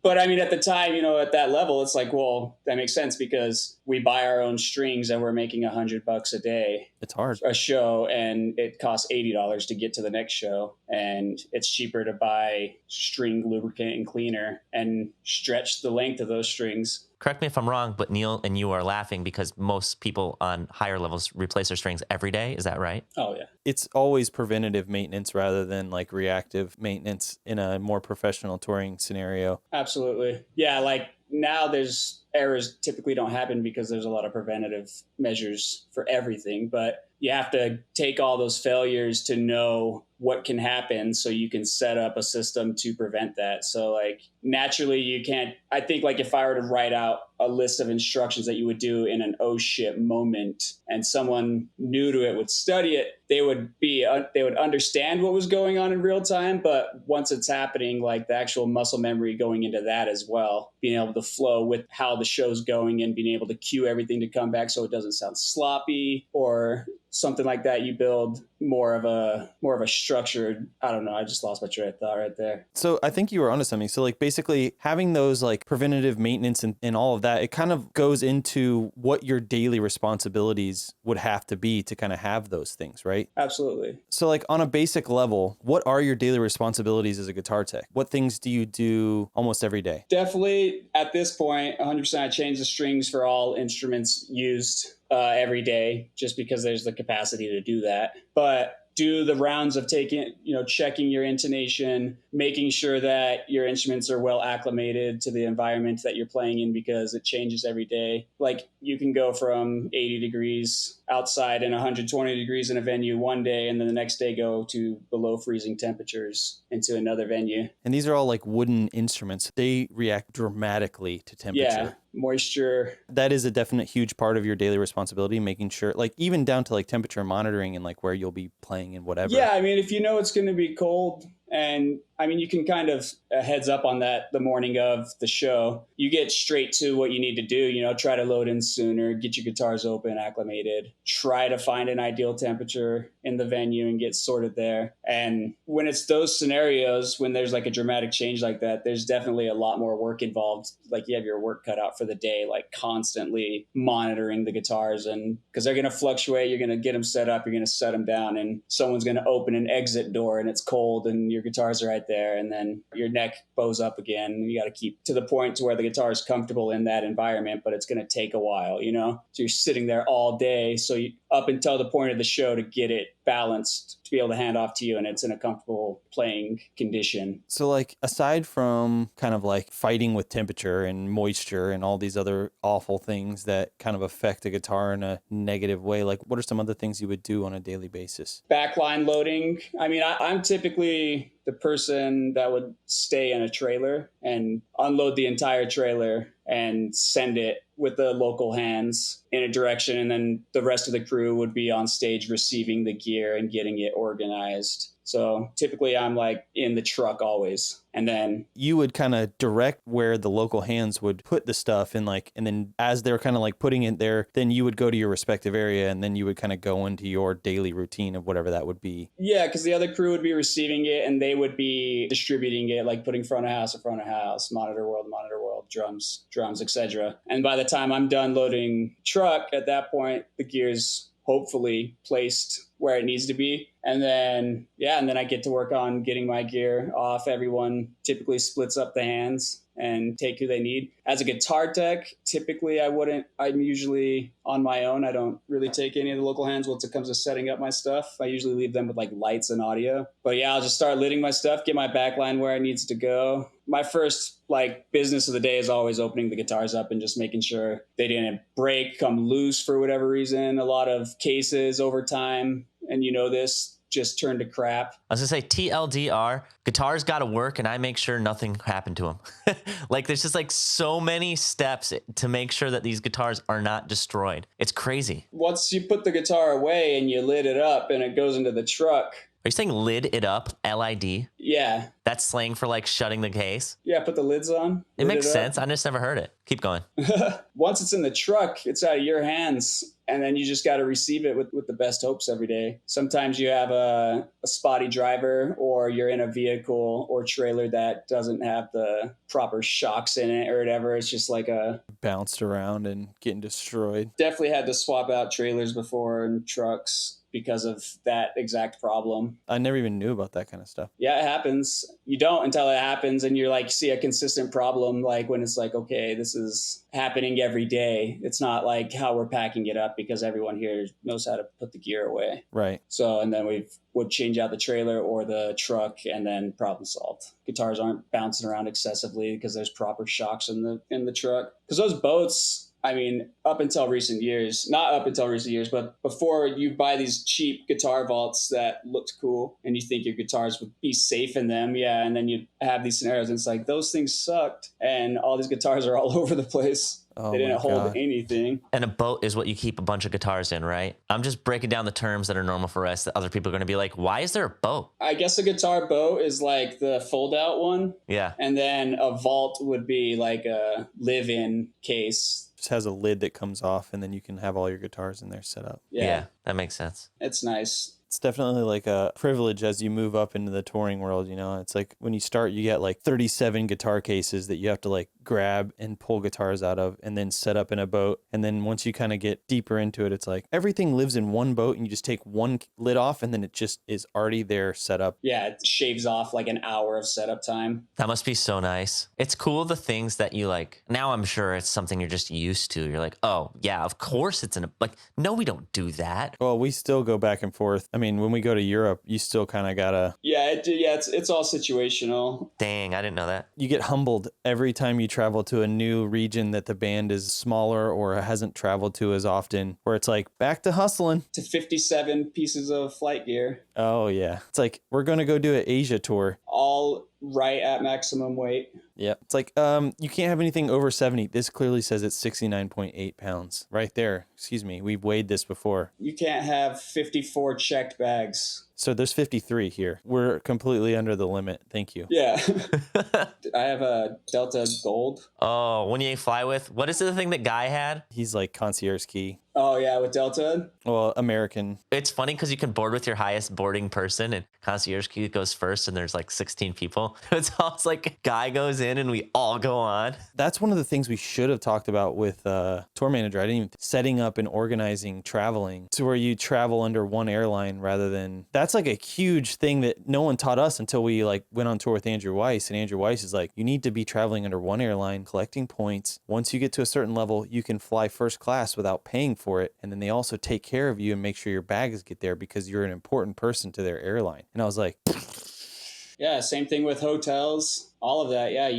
But I mean, at the time, at that level, it's like, well, that makes sense because we buy our own strings and we're making $100 a day. It's hard. A show, and it costs $80 to get to the next show. And it's cheaper to buy string lubricant and cleaner and stretch the length of those strings. Correct me if I'm wrong, but Neil and you are laughing because most people on higher levels replace their strings every day. Is that right? Oh, yeah. It's always preventative maintenance rather than like reactive maintenance in a more professional touring scenario. Absolutely. Yeah, like now there's errors typically don't happen because there's a lot of preventative measures for everything, but you have to take all those failures to know what can happen so you can set up a system to prevent that. So like naturally you can't, I think like if I were to write out a list of instructions that you would do in an oh shit moment and someone new to it would study it, they would understand what was going on in real time. But once it's happening, like the actual muscle memory going into that as well, being able to flow with how the show's going and being able to cue everything to come back so it doesn't sound sloppy or something like that. You build more of a structured, I don't know, I just lost my train of thought right there. So I think you were onto something. So like basically having those like preventative maintenance and all of that, it kind of goes into what your daily responsibilities would have to be to kind of have those things, right? Absolutely. So like on a basic level, what are your daily responsibilities as a guitar tech? What things do you do almost every day? Definitely at this point, 100% I change the strings for all instruments used every day just because there's the capacity to do that. But do the rounds of checking your intonation, making sure that your instruments are well acclimated to the environment that you're playing in because it changes every day. Like you can go from 80 degrees outside and 120 degrees in a venue one day, and then the next day go to below freezing temperatures into another venue. And these are all like wooden instruments. They react dramatically to temperature. Yeah, moisture. That is a definite huge part of your daily responsibility, making sure like even down to like temperature monitoring and like where you'll be playing and whatever. Yeah, I mean, if you know it's going to be cold, and I mean, you can kind of heads up on that the morning of the show. You get straight to what you need to do, try to load in sooner, get your guitars open, acclimated, try to find an ideal temperature in the venue and get sorted there. And when it's those scenarios, when there's like a dramatic change like that, there's definitely a lot more work involved. Like you have your work cut out for the day, like constantly monitoring the guitars, and because they're going to fluctuate, you're going to get them set up, you're going to set them down, and someone's going to open an exit door and it's cold and your guitars are right there, and then your neck bows up again. You got to keep to the point to where the guitar is comfortable in that environment, but it's going to take a while, so you're sitting there all day, so you up until the point of the show to get it balanced to be able to hand off to you and it's in a comfortable playing condition. So like aside from kind of like fighting with temperature and moisture and all these other awful things that kind of affect a guitar in a negative way, like what are some other things you would do on a daily basis? Backline loading. I mean, I'm typically the person that would stay in a trailer and unload the entire trailer and send it with the local hands in a direction. And then the rest of the crew would be on stage receiving the gear and getting it organized. So typically I'm like in the truck always. And then you would kind of direct where the local hands would put the stuff and then as they're kind of like putting it there, then you would go to your respective area and then you would kind of go into your daily routine of whatever that would be. Yeah, because the other crew would be receiving it and they would be distributing it, like putting front of house, monitor world, drums, etc. And by the time I'm done loading truck, at that point, the gear's hopefully placed where it needs to be. And then, and then I get to work on getting my gear off. Everyone typically splits up the hands and take who they need. As a guitar tech, typically I'm usually on my own. I don't really take any of the local hands once it comes to setting up my stuff. I usually leave them with like lights and audio. But yeah, I'll just start lighting my stuff, get my backline where it needs to go. My first like business of the day is always opening the guitars up and just making sure they didn't break, come loose for whatever reason. A lot of cases over time, and you know this, just turned to crap. I was gonna say TLDR, guitars got to work and I make sure nothing happened to them. Like there's just like so many steps to make sure that these guitars are not destroyed. It's crazy. Once you put the guitar away and you lid it up and it goes into the truck. Are you saying lid it up, LID? Yeah. That's slang for like shutting the case? Yeah, put the lids on. It makes sense. I just never heard it. Keep going. Once it's in the truck, it's out of your hands. And then you just got to receive it with the best hopes every day. Sometimes you have a spotty driver, or you're in a vehicle or trailer that doesn't have the proper shocks in it or whatever. It's just like a bounced around and getting destroyed. Definitely had to swap out trailers before and trucks because of that exact problem. I never even knew about that kind of stuff. Yeah, it happens. You don't until it happens, and you're like, see a consistent problem, like when it's like, okay, this is happening every day. It's not like how we're packing it up because everyone here knows how to put the gear away. Right. So, and then we would change out the trailer or the truck, and then problem solved. Guitars aren't bouncing around excessively because there's proper shocks in the truck. Because those boats, I mean, not up until recent years, but before, you buy these cheap guitar vaults that looked cool and you think your guitars would be safe in them. Yeah. And then you have these scenarios and it's like, those things sucked and all these guitars are all over the place. Oh, they didn't hold anything. And a boat is what you keep a bunch of guitars in, right? I'm just breaking down the terms that are normal for us that other people are going to be like, why is there a boat? I guess a guitar boat is like the fold out one. Yeah. And then a vault would be like a live-in case. Just has a lid that comes off and then you can have all your guitars in there set up. Yeah, that makes sense. It's nice. It's definitely like a privilege as you move up into the touring world, you know. It's like when you start, you get like 37 guitar cases that you have to like grab and pull guitars out of and then set up in a boat. And then once you kind of get deeper into it, it's like everything lives in one boat and you just take one lid off and then it just is already there set up. Yeah, it shaves off like an hour of setup time. That must be so nice. It's cool, the things that you like. Now I'm sure it's something you're just used to. You're like, oh yeah, of course it's in a, like, no, we don't do that. Well, we still go back and forth. I mean, when we go to Europe, you still kind of gotta... It's all situational. Dang, I didn't know that. You get humbled every time you travel to a new region that the band is smaller or hasn't traveled to as often, where it's like, back to hustling. To 57 pieces of flight gear. Oh, yeah. It's like, we're going to go do an Asia tour. All right at maximum weight. Yeah. It's like, you can't have anything over 70. This clearly says it's 69.8 pounds. Right there. Excuse me. We've weighed this before. You can't have 54 checked bags. So there's 53 here. We're completely under the limit. Thank you. Yeah. I have a Delta Gold. Oh, when you fly with, what is the thing that Guy had? He's like concierge key. Oh, yeah, with Delta? Well, American. It's funny because you can board with your highest boarding person and concierge key goes first and there's like 16 people. It's almost like Guy goes in and we all go on. That's one of the things we should have talked about with tour manager. I didn't even setting up and organizing traveling to where you travel under one airline rather than... That's like a huge thing that no one taught us until we like went on tour with Andrew Weiss. And Andrew Weiss is like, you need to be traveling under one airline, collecting points. Once you get to a certain level, you can fly first class without paying for it. And then they also take care of you and make sure your bags get there because you're an important person to their airline. And I was like... Yeah, same thing with hotels, all of that. Yeah,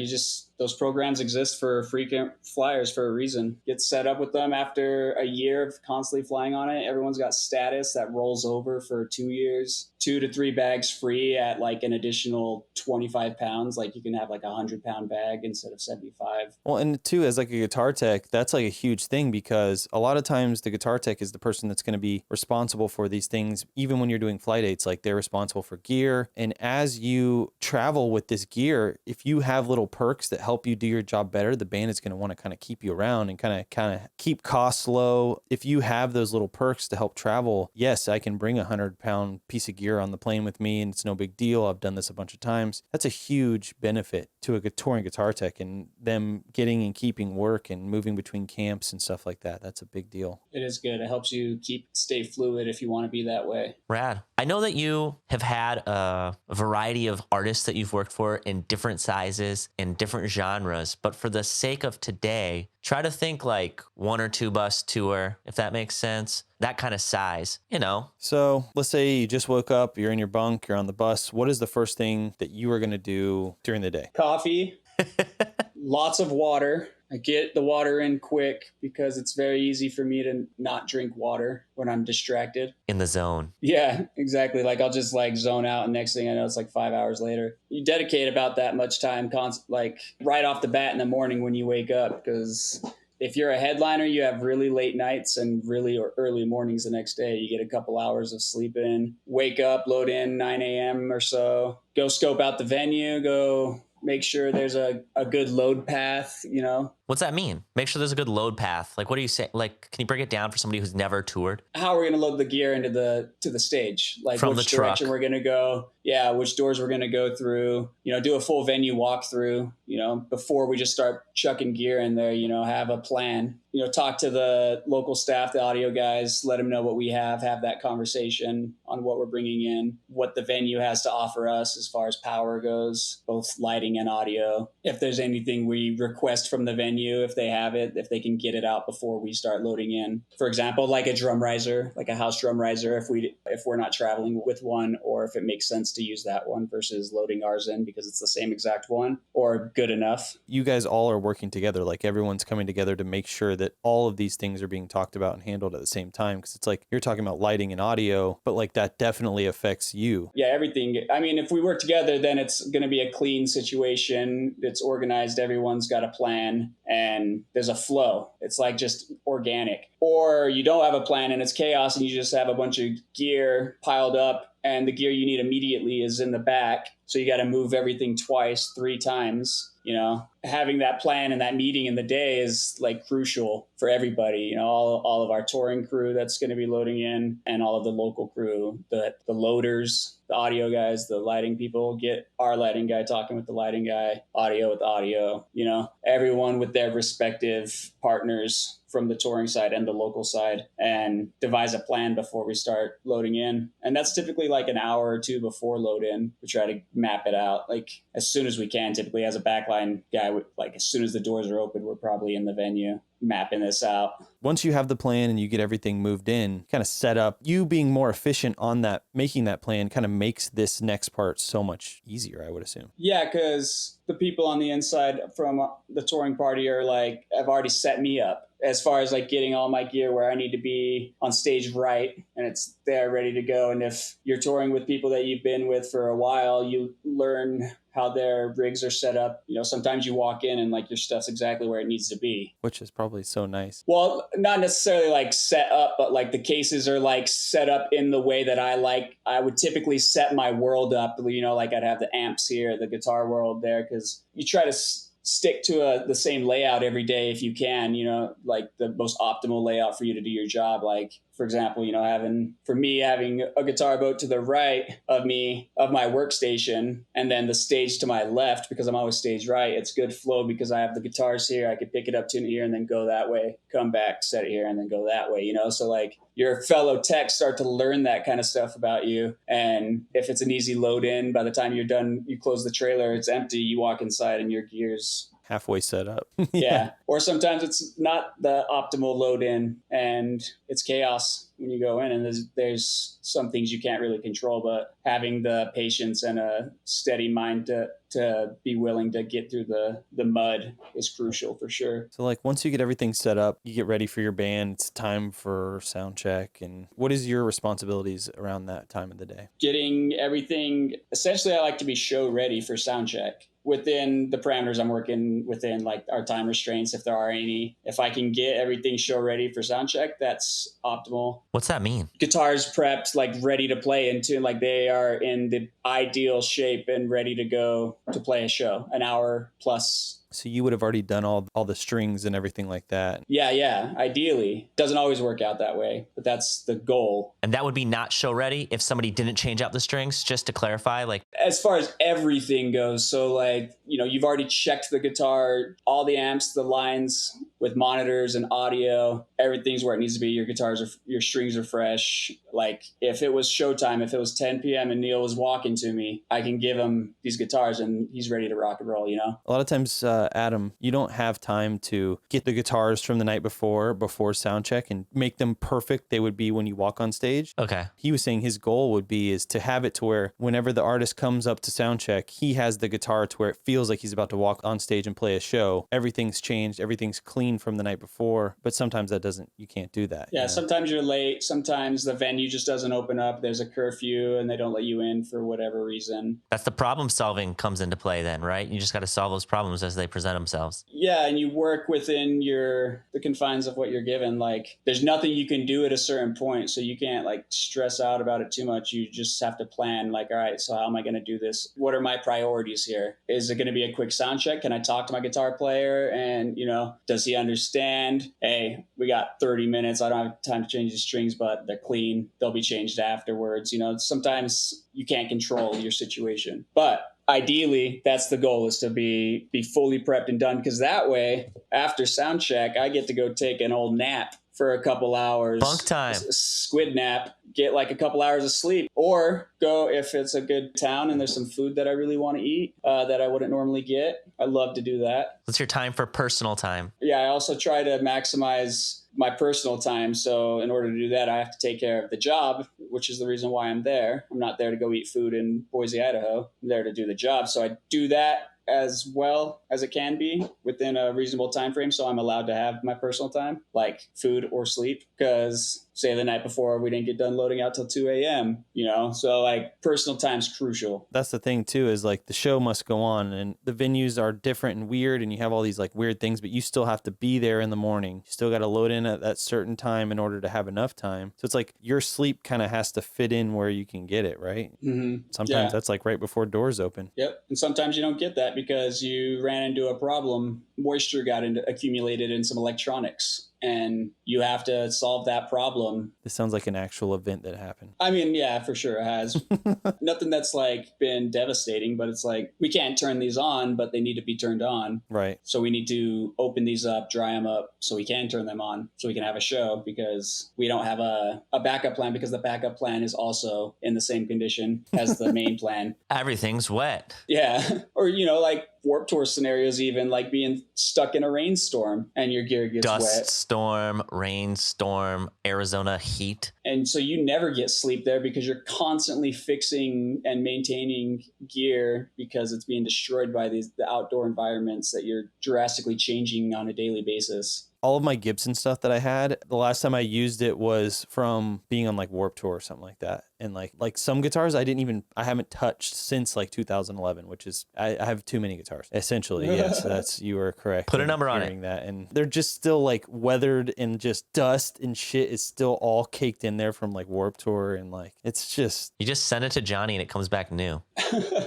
those programs exist for frequent flyers for a reason. Get set up with them after a year of constantly flying on it. Everyone's got status that rolls over for 2 years. 2 to 3 bags free at like an additional 25 pounds. Like you can have like a 100-pound bag instead of 75. Well, and too, as like a guitar tech, that's like a huge thing because a lot of times the guitar tech is the person that's going to be responsible for these things. Even when you're doing flight dates, like they're responsible for gear. And as you travel with this gear, if you have little perks that help you do your job better, the band is going to want to kind of keep you around and kind of keep costs low. If you have those little perks to help travel, yes, I can bring a 100-pound piece of gear on the plane with me and it's no big deal. I've done this a bunch of times. That's a huge benefit to a touring guitar tech, and them getting and keeping work and moving between camps and stuff like that. That's a big deal. It is good. It helps you stay fluid if you want to be that way. Rad. I know that you have had a variety of artists that you've worked for in different sizes and different genres, but for the sake of today, try to think like 1 or 2 bus tour, if that makes sense. That kind of size, you know. So let's say you just woke up, you're in your bunk, you're on the bus. What is the first thing that you are going to do during the day? Coffee, lots of water. I get the water in quick because it's very easy for me to not drink water when I'm distracted. In the zone. Yeah, exactly. Like I'll just like zone out, and next thing I know, it's like 5 hours later. You dedicate about that much time, like right off the bat in the morning when you wake up, because if you're a headliner, you have really late nights and really early mornings the next day. You get a couple hours of sleep in, wake up, load in 9 a.m. or so, go scope out the venue, go make sure there's a good load path, you know. What's that mean? Make sure there's a good load path. Like, what do you say? Like, can you break it down for somebody who's never toured? How we're going to load the gear into the stage, like From which the truck. direction we're going to go. Yeah, which doors we're going to go through. You know, do a full venue walkthrough. You know, before we just start chucking gear in there. You know, have a plan. You know, talk to the local staff, the audio guys, let them know what we have that conversation on what we're bringing in, what the venue has to offer us as far as power goes, both lighting and audio. If there's anything we request from the venue, if they have it, if they can get it out before we start loading in. For example, like a drum riser, like a house drum riser, if we're not traveling with one, or if it makes sense to use that one versus loading ours in because it's the same exact one or good enough. You guys all are working together, like everyone's coming together to make sure that all of these things are being talked about and handled at the same time, because it's like you're talking about lighting and audio, but like that definitely affects you. Yeah, everything. I mean, if we work together, then it's going to be a clean situation. It's organized. Everyone's got a plan and there's a flow. It's like just organic. Or you don't have a plan and it's chaos and you just have a bunch of gear piled up and the gear you need immediately is in the back. So you got to move everything twice, 3 times. You know, having that plan and that meeting in the day is like crucial for everybody. You know, all of our touring crew that's going to be loading in and all of the local crew, the loaders, the audio guys, the lighting people, get our lighting guy talking with the lighting guy, audio with audio, you know, everyone with their respective partners from the touring side and the local side, and devise a plan before we start loading in. And that's typically like an hour or 2 before load in. We try to map it out like as soon as we can. Typically as a backline guy, like as soon as the doors are open, we're probably in the venue mapping this out. Once you have the plan and you get everything moved in, kind of set up, you being more efficient on that, making that plan kind of makes this next part so much easier, I would assume. Yeah, because the people on the inside from the touring party are like, have already set me up as far as like getting all my gear where I need to be on stage right, and it's there ready to go. And if you're touring with people that you've been with for a while, you learn how their rigs are set up. You know, sometimes you walk in and like your stuff's exactly where it needs to be. Which is probably so nice. Well, not necessarily like set up, but like the cases are like set up in the way that I like. I would typically set my world up, you know, like I'd have the amps here, the guitar world there, because you try to stick to the same layout every day if you can, you know, like the most optimal layout for you to do your job. Like, for example, you know, having a guitar boat to the right of me, of my workstation, and then the stage to my left, because I'm always stage right. It's good flow because I have the guitars here. I could pick it up, tune it here, and then go that way, come back, set it here, and then go that way, you know? So like your fellow techs start to learn that kind of stuff about you. And if it's an easy load in, by the time you're done, you close the trailer, it's empty, you walk inside and your gear's halfway set up. Yeah. Or sometimes it's not the optimal load in and it's chaos when you go in, and there's some things you can't really control, but having the patience and a steady mind to be willing to get through the mud is crucial for sure. So like once you get everything set up, you get ready for your band, it's time for sound check. And what is your responsibilities around that time of the day? Getting everything, essentially I like to be show ready for sound check. within the parameters I'm working within, like our time restraints, if there are any. If I can get everything show ready for sound check, that's optimal. What's that mean? Guitars prepped, like ready to play into, like they are in the ideal shape and ready to go to play a show, an hour plus. So you would have already done all the strings and everything like that. Yeah. Ideally. Doesn't always work out that way, but that's the goal. And that would be not show ready if somebody didn't change out the strings, just to clarify, like as far as everything goes. So like, you've already checked the guitar, all the amps, the lines with monitors and audio, everything's where it needs to be. Your strings are fresh. Like if it was Showtime, if it was 10 p.m. and Neil was walking to me, I can give him these guitars and he's ready to rock and roll, A lot of times, Adam, you don't have time to get the guitars from the night before sound check and make them perfect. They would be when you walk on stage. Okay. He was saying his goal would be is to have it to where whenever the artist comes up to sound check, he has the guitar to where it feels like he's about to walk on stage and play a show. Everything's changed. Everything's clean from the night before. But sometimes you can't do that. Yeah. Sometimes you're late. Sometimes the venue just doesn't open up. There's a curfew and they don't let you in for whatever reason. That's the problem solving comes into play then, right? You just got to solve those problems as they present themselves. Yeah, and you work within the confines of what you're given. Like there's nothing you can do at a certain point, so you can't like stress out about it too much. You just have to plan like, all right, so how am I going to do this? What are my priorities here? Is it going to be a quick sound check? Can I talk to my guitar player and, does he understand? Hey, we got 30 minutes. I don't have time to change the strings, but they're clean. They'll be changed afterwards. Sometimes you can't control your situation, but ideally, that's the goal, is to be fully prepped and done, because that way, after sound check, I get to go take an old nap for a couple hours. Bunk time. Squid nap. Get like a couple hours of sleep. Or go, if it's a good town and there's some food that I really want to eat that I wouldn't normally get. I love to do that. What's your time for personal time? Yeah, I also try to maximize my personal time. So in order to do that, I have to take care of the job, which is the reason why I'm there. I'm not there to go eat food in Boise, Idaho. I'm there to do the job. So I do that as well as it can be within a reasonable time frame. So I'm allowed to have my personal time, like food or sleep, because say the night before we didn't get done loading out till 2 a.m., so like personal time's crucial. That's the thing too, is like the show must go on and the venues are different and weird and you have all these like weird things, but you still have to be there in the morning. You still got to load in at that certain time in order to have enough time. So it's like your sleep kind of has to fit in where you can get it, right? Mm-hmm. Sometimes that's like right before doors open. Yep. And sometimes you don't get that because you ran into a problem. Moisture accumulated in some electronics, and you have to solve that problem. This sounds like an actual event that happened. I mean, yeah, for sure it has. Nothing that's like been devastating, but it's like we can't turn these on, but they need to be turned on. Right. So we need to open these up, dry them up so we can turn them on, so we can have a show, because we don't have a backup plan, because the backup plan is also in the same condition as the main plan. Everything's wet. Yeah. Or, like Warped Tour scenarios, even like being stuck in a rainstorm and your gear gets Dust wet. storm, rainstorm, Arizona heat. And so you never get sleep there because you're constantly fixing and maintaining gear because it's being destroyed by the outdoor environments that you're drastically changing on a daily basis. All of my Gibson stuff that I had, the last time I used it was from being on like Warped Tour or something like that. And like some guitars I haven't touched since like 2011, which is, I have too many guitars. Essentially, yes, you are correct. Put a number on it. That. And they're just still like weathered and just dust and shit is still all caked in there from like Warped Tour. And like, it's just. You just send it to Johnny and it comes back new.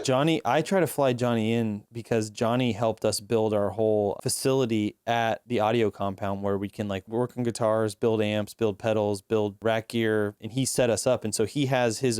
Johnny, I try to fly Johnny in because Johnny helped us build our whole facility at the audio compound where we can like work on guitars, build amps, build pedals, build rack gear. And he set us up. And so he has his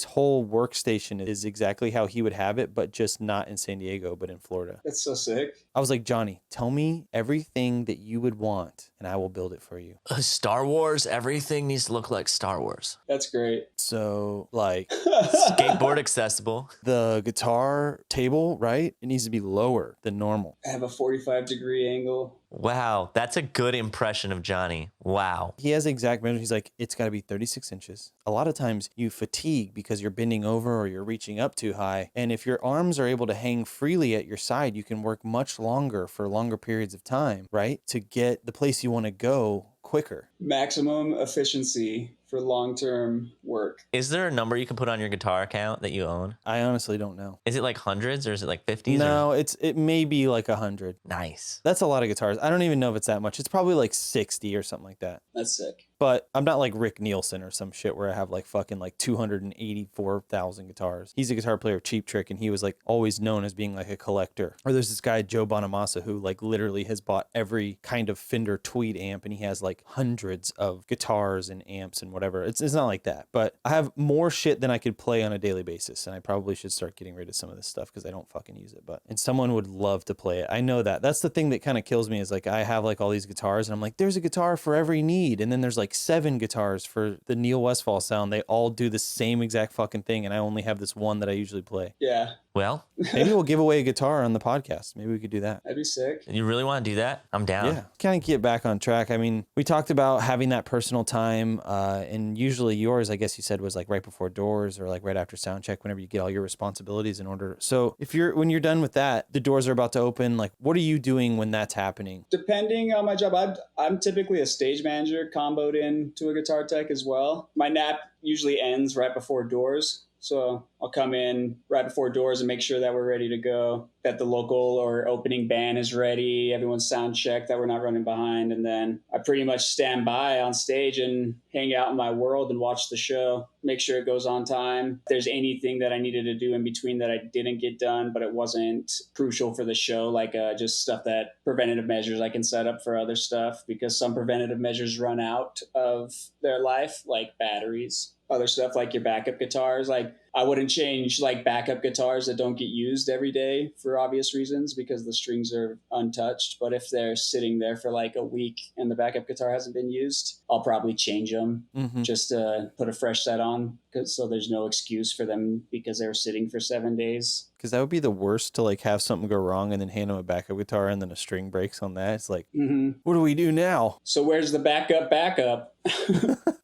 whole workstation is exactly how he would have it, but just not in San Diego, but in Florida. That's so sick. I was like, Johnny, tell me everything that you would want and I will build it for you. Star Wars, everything needs to look like Star Wars. That's great. So like skateboard accessible. The guitar table, right? It needs to be lower than normal. I have a 45-degree angle. Wow, that's a good impression of Johnny. Wow. He has exact measure. He's like, it's got to be 36 inches. A lot of times you fatigue because you're bending over or you're reaching up too high. And if your arms are able to hang freely at your side, you can work much longer for longer periods of time, right? To get the place you want to go quicker. Maximum efficiency for long-term work. Is there a number you can put on your guitar account that you own? I honestly don't know. Is it like hundreds or is it like 50s? No, it may be like 100. Nice. That's a lot of guitars. I don't even know if it's that much. It's probably like 60 or something like that. That's sick. But I'm not like Rick Nielsen or some shit where I have like fucking like 284,000 guitars. He's a guitar player of Cheap Trick, and he was like always known as being like a collector. Or there's this guy, Joe Bonamassa, who like literally has bought every kind of Fender Tweed amp, and he has like hundreds of guitars and amps and whatever. It's not like that. But I have more shit than I could play on a daily basis, and I probably should start getting rid of some of this stuff because I don't fucking use it. And someone would love to play it. I know that. That's the thing that kind of kills me is like I have like all these guitars, and I'm like, there's a guitar for every need. And then there's like 7 guitars for the Neil Westfall sound. They all do the same exact fucking thing, and I only have this one that I usually play. Yeah. Well, maybe we'll give away a guitar on the podcast. Maybe we could do that. That'd be sick. you really want to do that? I'm down. Yeah. Kind of get back on track. I mean, we talked about having that personal time, and usually yours, I guess you said, was like right before doors or like right after Soundcheck, whenever you get all your responsibilities in order. So when you're done with that, the doors are about to open. Like, what are you doing when that's happening? Depending on my job, I'm typically a stage manager comboed in to a guitar tech as well. My nap usually ends right before doors. So I'll come in right before doors and make sure that we're ready to go, that the local or opening band is ready, everyone's sound checked, that we're not running behind. And then I pretty much stand by on stage and hang out in my world and watch the show, make sure it goes on time. If there's anything that I needed to do in between that I didn't get done, but it wasn't crucial for the show, like just stuff that preventative measures I can set up for other stuff, because some preventative measures run out of their life, like batteries. Other stuff like your backup guitars, like I wouldn't change like backup guitars that don't get used every day for obvious reasons because the strings are untouched. But if they're sitting there for like a week and the backup guitar hasn't been used, I'll probably change them just to put a fresh set on, so there's no excuse for them because they were sitting for 7 days. Because that would be the worst, to like have something go wrong and then hand them a backup guitar and then a string breaks on that. It's like, what do we do now? So where's the backup?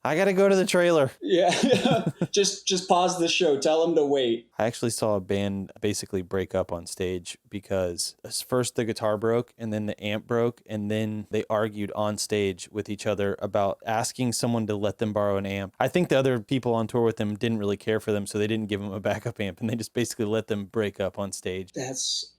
I got to go to the trailer. Yeah. just pause the show. Tell them to wait. I actually saw a band basically break up on stage because first the guitar broke and then the amp broke, and then they argued on stage with each other about asking someone to let them borrow an amp. I think the other people on tour with them didn't really care for them, so they didn't give them a backup amp, and they just basically let them break up on stage.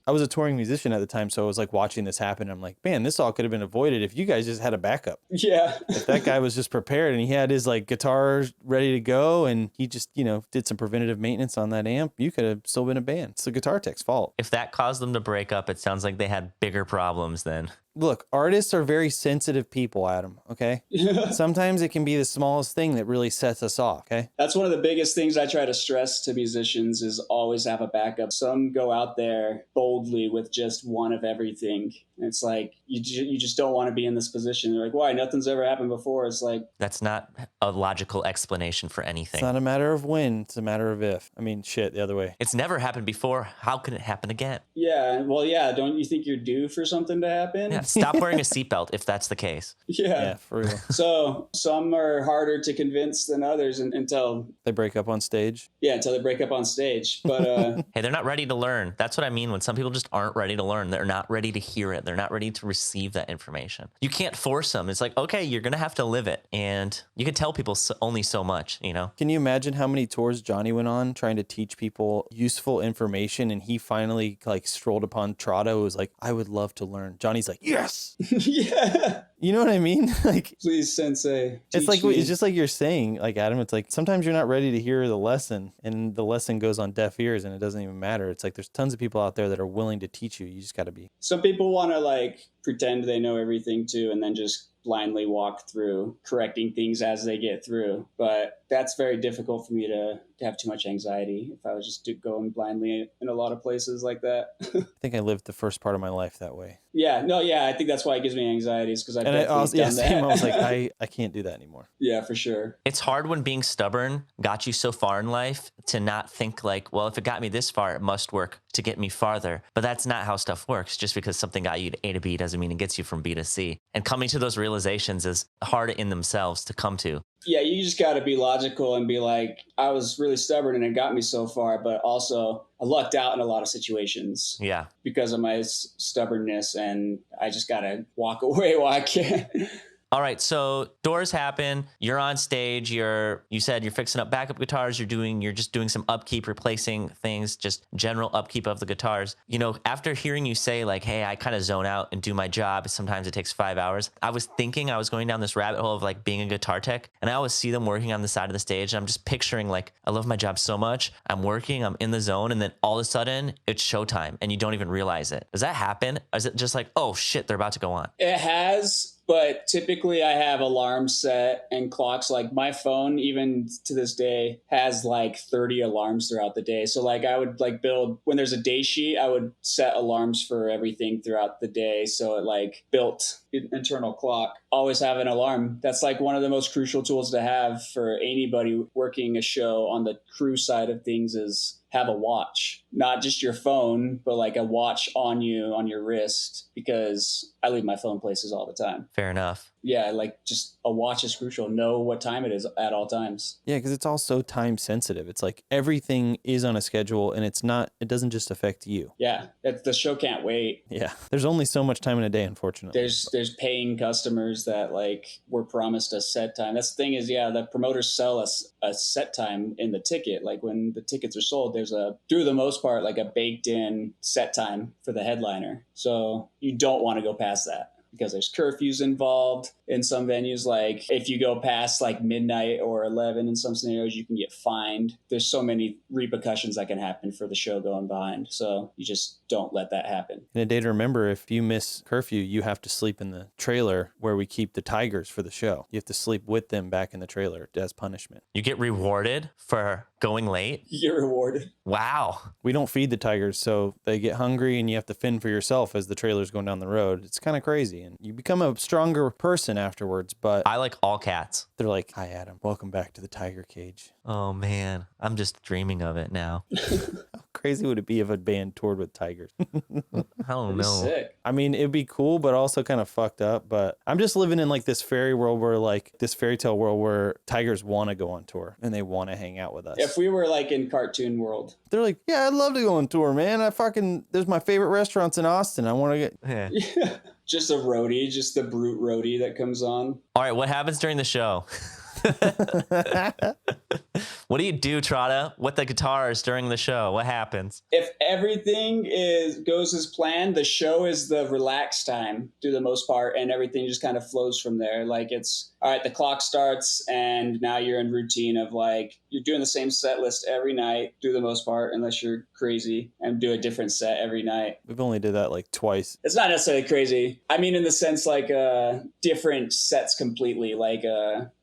I was a touring musician at the time, so I was like watching this happen. I'm like, man, this all could have been avoided if you guys just had a backup. Yeah. If that guy was just prepared and he had his like guitar ready to go and he just, did some preventative maintenance on that amp, you could have still been a band. It's the guitar tech's fault. If that caused them to break up, it sounds like they had bigger problems then. Look, artists are very sensitive people, Adam, okay? Sometimes it can be the smallest thing that really sets us off, okay? That's one of the biggest things I try to stress to musicians is always have a backup. Some go out there boldly with just one of everything. It's like, you just don't want to be in this position. They're like, why? Nothing's ever happened before. It's like... That's not a logical explanation for anything. It's not a matter of when, it's a matter of if. I mean, shit, the other way. It's never happened before. How can it happen again? Yeah, well, yeah, don't you think you're due for something to happen? Yeah, stop wearing a seatbelt if that's the case. Yeah, for real. So some are harder to convince than others until... They break up on stage? Yeah, until they break up on stage. But hey, they're not ready to learn. That's what I mean when some people just aren't ready to learn. They're not ready to hear it. They're not ready to receive that information. You can't force them. It's like, okay, you're going to have to live it. And you can tell people only so much, Can you imagine how many tours Johnny went on trying to teach people useful information, and he finally like strolled upon Trotta who was like, I would love to learn. Johnny's like, yes. Yeah. You know what I mean? Like, please, sensei. It's like me. It's just like you're saying, like, Adam, it's like sometimes you're not ready to hear the lesson and the lesson goes on deaf ears and it doesn't even matter. It's like there's tons of people out there that are willing to teach you. You just got to be. Some people want to like pretend they know everything too and then just blindly walk through correcting things as they get through. But that's very difficult for me to have too much anxiety if I was just going blindly in a lot of places like that. I think I lived the first part of my life that way. Yeah, no, yeah, I think that's why it gives me anxiety is because I've definitely done that. Same. I was like, I can't do that anymore. Yeah, for sure. It's hard when being stubborn got you so far in life to not think like, well, if it got me this far, it must work to get me farther. But that's not how stuff works. Just because something got you to A to B doesn't mean it gets you from B to C. And coming to those realizations is hard in themselves to come to. Yeah, you just got to be logical and be like, I was really stubborn and it got me so far, but also I lucked out in a lot of situations. Yeah. Because of my stubbornness, and I just got to walk away while I can. All right, so doors happen. You're on stage. You said you're fixing up backup guitars. You're just doing some upkeep, replacing things, just general upkeep of the guitars. You know, after hearing you say like, "Hey, I kind of zone out and do my job. Sometimes it takes 5 hours." I was thinking I was going down this rabbit hole of like being a guitar tech, and I always see them working on the side of the stage. And I'm just picturing like, I love my job so much. I'm working. I'm in the zone, and then all of a sudden it's showtime, and you don't even realize it. Does that happen? Or is it just like, oh shit, they're about to go on? It has, but typically I have alarms set and clocks. Like my phone, even to this day, has like 30 alarms throughout the day. So like I would like build, when there's a day sheet, I would set alarms for everything throughout the day. So it like built an internal clock. Always have an alarm. That's like one of the most crucial tools to have for anybody working a show on the crew side of things is have a watch, not just your phone, but like a watch on you, on your wrist, because I leave my phone places all the time. Fair enough. Yeah, like just a watch is crucial. Know what time it is at all times. Yeah, because it's all so time sensitive. It's like everything is on a schedule and it doesn't just affect you. Yeah, the show can't wait. Yeah, there's only so much time in a day, unfortunately. There's paying customers that like were promised a set time. That's the thing is, yeah, the promoters sell us a set time in the ticket. Like when the tickets are sold, there's through the most part, like a baked in set time for the headliner. So you don't want to go past that, because there's curfews involved in some venues. Like if you go past like midnight or 11 in some scenarios, you can get fined. There's so many repercussions that can happen for the show going behind. So you just don't let that happen. And a day to remember, if you miss curfew, you have to sleep in the trailer where we keep the tigers for the show. You have to sleep with them back in the trailer as punishment. You get rewarded for going late? You get rewarded. Wow. We don't feed the tigers, so they get hungry and you have to fend for yourself as the trailer's going down the road. It's kind of crazy. And you become a stronger person afterwards, but I like all cats. they're like, "Hi, Adam. Welcome back to the tiger cage." Oh man, I'm just dreaming of it now. How crazy would it be if a band toured with tigers? I don't know. Sick. I mean, it'd be cool, but also kind of fucked up. But I'm just living in like this fairy world where like this fairy tale world where tigers want to go on tour and they want to hang out with us. If we were like in cartoon world. They're like, "Yeah, I'd love to go on tour, man. There's my favorite restaurants in Austin. I want to get." Yeah. Just a roadie, just the brute roadie that comes on. All right, what happens during the show? What do you do, Trotta, with the guitars during the show? What happens? If everything goes as planned, the show is the relaxed time through the most part, and everything just kind of flows from there. Like it's all right, the clock starts, and now you're in routine of like you're doing the same set list every night through the most part, unless you're crazy and do a different set every night. We've only did that like twice. It's not necessarily crazy. I mean, in the sense like different sets completely, like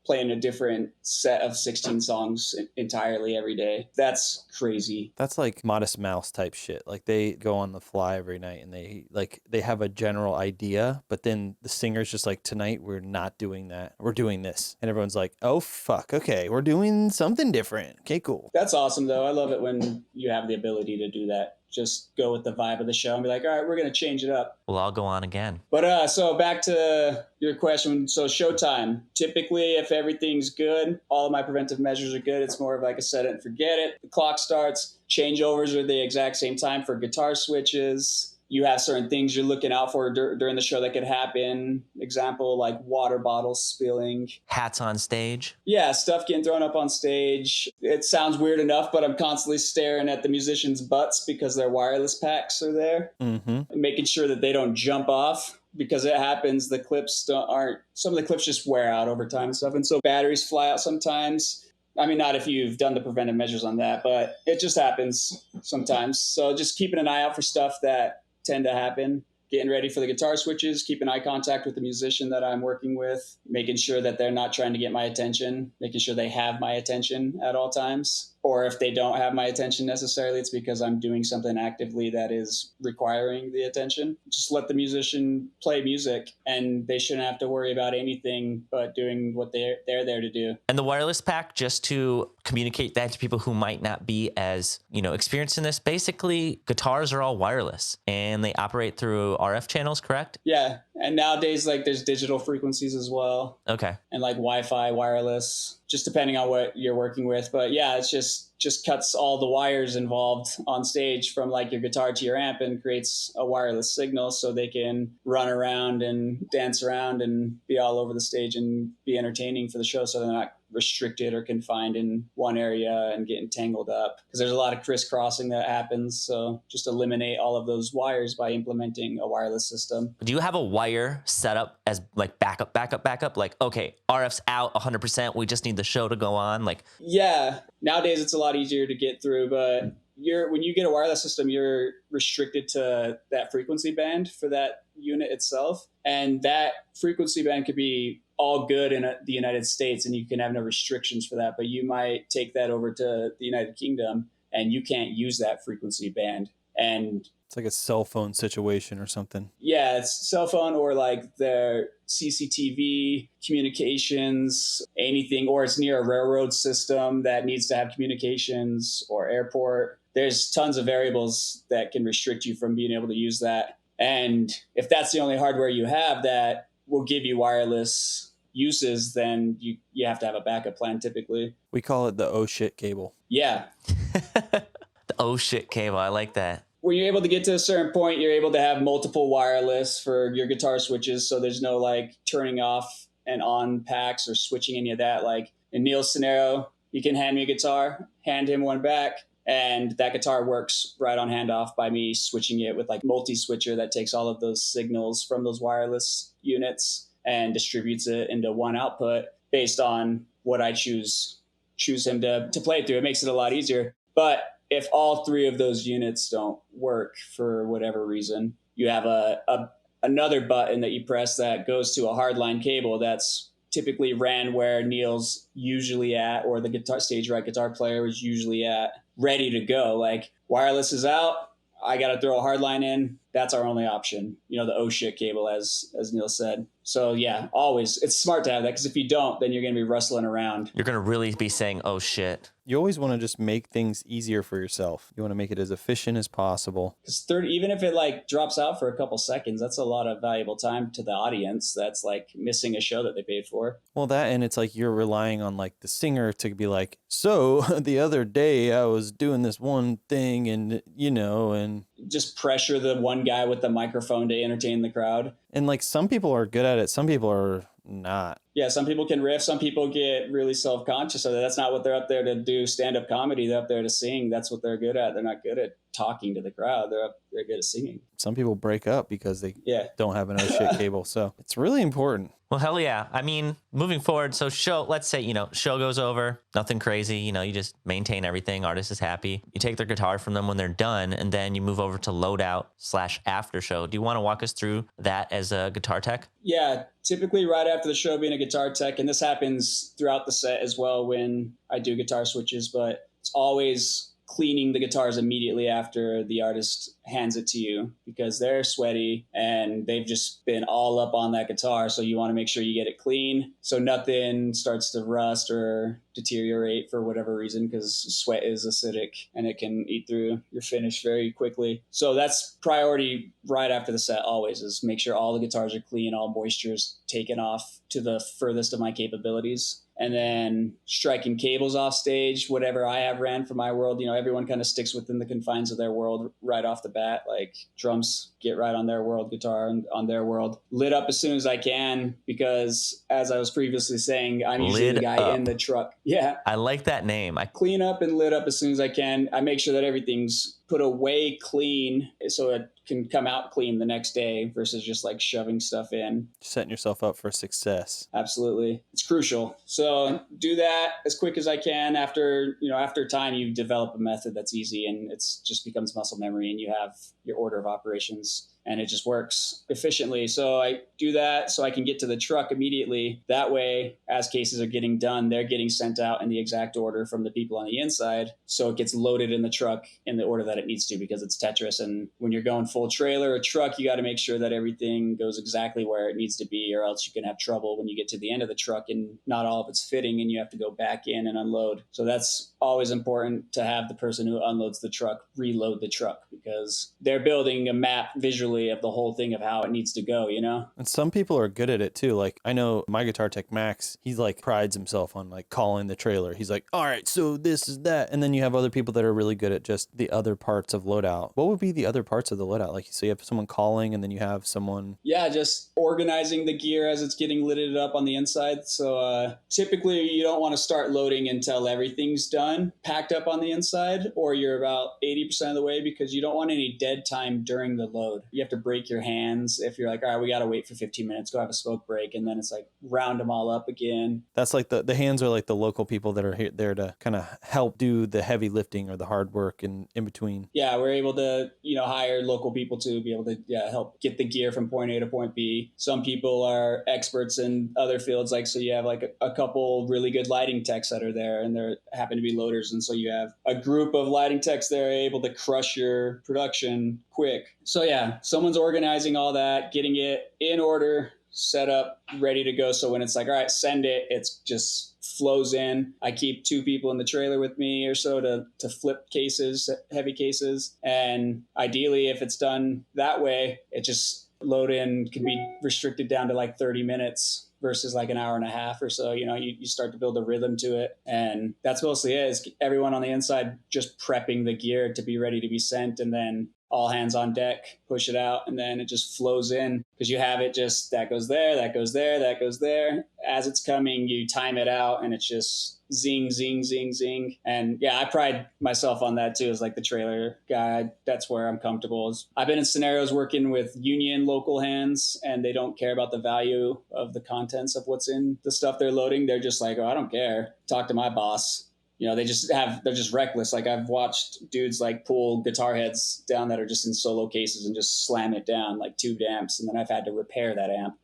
playing a different set of 16 songs entirely every day. That's crazy. That's like Modest Mouse type shit. Like they go on the fly every night and they have a general idea, but then the singer's just like, "Tonight we're not doing that. We're doing this." And everyone's like, "Oh fuck, okay, we're doing something different. Okay, cool." That's awesome though. I love it when you have the ability to do that. Just go with the vibe of the show and be like, all right, we're going to change it up. Well, I'll go on again. But so back to your question. So Showtime, typically if everything's good, all of my preventive measures are good. It's more of like a set it and forget it. The clock starts. Changeovers are the exact same time for guitar switches. You have certain things you're looking out for during the show that could happen. Example, like water bottles spilling. Hats on stage. Yeah, stuff getting thrown up on stage. It sounds weird enough, but I'm constantly staring at the musicians' butts because their wireless packs are there. Mm-hmm. Making sure that they don't jump off, because it happens. The clips some of the clips just wear out over time and stuff. And so batteries fly out sometimes. I mean, not if you've done the preventive measures on that, but it just happens sometimes. So just keeping an eye out for stuff that tend to happen. Getting ready for the guitar switches, keeping eye contact with the musician that I'm working with, making sure that they're not trying to get my attention, making sure they have my attention at all times. Or if they don't have my attention necessarily, it's because I'm doing something actively that is requiring the attention. Just let the musician play music, and they shouldn't have to worry about anything but doing what they're there to do. And the wireless pack, just to communicate that to people who might not be as, experienced in this? Basically, guitars are all wireless and they operate through RF channels, correct? Yeah. And nowadays, like there's digital frequencies as well. Okay. And like Wi-Fi, wireless, just depending on what you're working with. But yeah, it's just cuts all the wires involved on stage from like your guitar to your amp and creates a wireless signal so they can run around and dance around and be all over the stage and be entertaining for the show, so they're not restricted or confined in one area and getting tangled up, because there's a lot of crisscrossing that happens. So just eliminate all of those wires by implementing a wireless system. Do you have a wire set up as like backup? Like, okay, RF's out 100%. We just need the show to go on. Like, yeah, nowadays it's a lot easier to get through, but when you get a wireless system, you're restricted to that frequency band for that unit itself. And that frequency band could be all good in the United States and you can have no restrictions for that. But you might take that over to the United Kingdom and you can't use that frequency band. And it's like a cell phone situation or something. Yeah, it's cell phone or like their CCTV communications, anything, or it's near a railroad system that needs to have communications, or airport. There's tons of variables that can restrict you from being able to use that. And if that's the only hardware you have that will give you wireless uses, then you have to have a backup plan typically. We call it the oh shit cable. Yeah. The oh shit cable. I like that. When you're able to get to a certain point, you're able to have multiple wireless for your guitar switches. So there's no like turning off and on packs or switching any of that. Like in Neil's scenario, you can hand me a guitar, hand him one back, and that guitar works right on handoff by me switching it with like multi-switcher that takes all of those signals from those wireless units and distributes it into one output based on what I choose him to play through. It makes it a lot easier. But if all three of those units don't work for whatever reason, you have another button that you press that goes to a hardline cable that's typically ran where Neil's usually at, or the stage right guitar player is usually at, ready to go. Like wireless is out, I got to throw a hardline in. That's our only option. The oh shit cable, as Neil said. So yeah, always it's smart to have that, because if you don't, then you're going to be rustling around. You're going to really be saying, oh shit. You always want to just make things easier for yourself. You want to make it as efficient as possible. Because even if it like drops out for a couple seconds, that's a lot of valuable time to the audience. That's like missing a show that they paid for. Well, that, and it's like you're relying on like the singer to be like, so the other day I was doing this one thing and just pressure the one guy with the microphone to entertain the crowd. And like some people are good at it. Some people are not. Yeah, some people can riff. Some people get really self-conscious of that. That's not what they're up there to do. Stand-up comedy. They're up there to sing. That's what they're good at. They're not good at talking to the crowd. They're good at singing. Some people break up because they don't have an oh shit cable. So it's really important. Well, hell yeah. I mean, moving forward, so let's say, show goes over, nothing crazy, you just maintain everything. Artist is happy. You take their guitar from them when they're done, and then you move over to Loadout / aftershow. Do you want to walk us through that as a guitar tech? Yeah, typically right after the show being a guitar tech, and this happens throughout the set as well when I do guitar switches, but it's always cleaning the guitars immediately after the artist hands it to you, because they're sweaty and they've just been all up on that guitar. So you want to make sure you get it clean so nothing starts to rust or deteriorate for whatever reason, because sweat is acidic and it can eat through your finish very quickly. So that's priority right after the set always, is make sure all the guitars are clean, all moisture is taken off to the furthest of my capabilities. And then striking cables off stage, whatever I have ran for my world, everyone kind of sticks within the confines of their world right off the bat. Like drums get right on their world, guitar on their world. Lit up as soon as I can, because as I was previously saying, I'm usually the guy in the truck. Yeah. I like that name. I clean up and lit up as soon as I can. I make sure that everything's put away clean so it can come out clean the next day versus just like shoving stuff in. Setting yourself up for success. Absolutely. It's crucial. So do that as quick as I can. After time, you develop a method that's easy and it's just becomes muscle memory and you have your order of operations. and it just works efficiently. So I do that so I can get to the truck immediately. That way, as cases are getting done, they're getting sent out in the exact order from the people on the inside. So it gets loaded in the truck in the order that it needs to, because it's Tetris. And when you're going full trailer or truck, you got to make sure that everything goes exactly where it needs to be, or else you can have trouble when you get to the end of the truck and not all of it's fitting and you have to go back in and unload. So that's always important, to have the person who unloads the truck reload the truck, because they're building a map visually of the whole thing of how it needs to go, you know? And some people are good at it too. Like I know my guitar tech Max, he's like prides himself on like calling the trailer. He's like, all right, so this is that. And then you have other people that are really good at just the other parts of Loadout. What would be the other parts of the Loadout? Like, so you have someone calling, and then you have someone. Yeah, just organizing the gear as it's getting lidded up on the inside. So typically you don't want to start loading until everything's done, packed up on the inside, or you're about 80% of the way, because you don't want any dead time during the load. You have to break your hands if you're like, all right, we got to wait for 15 minutes, go have a smoke break. And then it's like round them all up again. That's like the hands are like the local people that are there to kind of help do the heavy lifting or the hard work in between. Yeah, we're able to, hire local people to be able to help get the gear from point A to point B. Some people are experts in other fields. Like, so you have like a couple really good lighting techs that are there, and they happen to be loaders. And so you have a group of lighting techs that are able to crush your production quick. So yeah, someone's organizing all that, getting it in order, set up, ready to go. So when it's like, all right, send it, it's just flows in. I keep 2 people in the trailer with me or so to flip cases, heavy cases. And ideally, if it's done that way, it just load in can be restricted down to like 30 minutes versus like an hour and a half or so. You start to build a rhythm to it. And that's mostly it, is everyone on the inside just prepping the gear to be ready to be sent, and then all hands on deck, push it out, and then it just flows in, because you have it just that goes there, that goes there, that goes there. As it's coming, you time it out, and it's just zing, zing, zing, zing. And yeah, I pride myself on that too, as like the trailer guy. That's where I'm comfortable. I've been in scenarios working with union local hands, and they don't care about the value of the contents of what's in the stuff they're loading. They're just like, oh, I don't care. Talk to my boss. They're just reckless. Like, I've watched dudes like pull guitar heads down that are just in solo cases and just slam it down like 2 amps. And then I've had to repair that amp.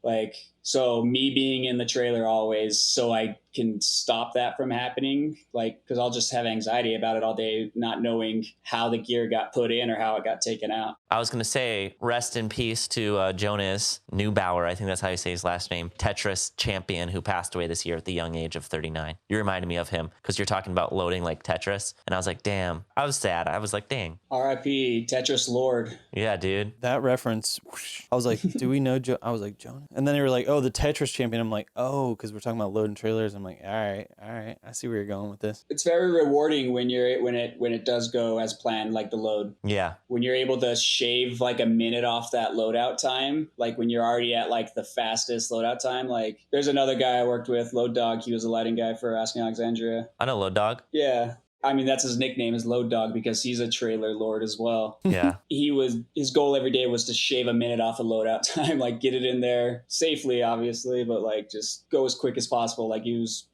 So me being in the trailer always, so I can stop that from happening, because I'll just have anxiety about it all day, not knowing how the gear got put in or how it got taken out. I was going to say, rest in peace to Jonas Neubauer. I think that's how you say his last name. Tetris champion who passed away this year at the young age of 39. You reminded me of him because you're talking about loading like Tetris. And I was like, damn. I was sad. I was like, dang. R.I.P. Tetris Lord. Yeah, dude. That reference, whoosh, I was like, do we know I was like, Jonah? And then they were like, oh, the Tetris champion. I'm like, oh, because we're talking about loading trailers. I'm like, all right. I see where you're going with this. It's very rewarding when it does go as planned, like the load. Yeah. When you're able to shave like a minute off that loadout time, like when you're already at like the fastest loadout time. Like, there's another guy I worked with, Load Dog. He was a lighting guy for Asking Alexandria. I know Load Dog. Yeah. I mean, that's his nickname, is Load Dog, because he's a trailer lord as well. Yeah. His goal every day was to shave a minute off of loadout time, like get it in there safely, obviously, but like just go as quick as possible. Like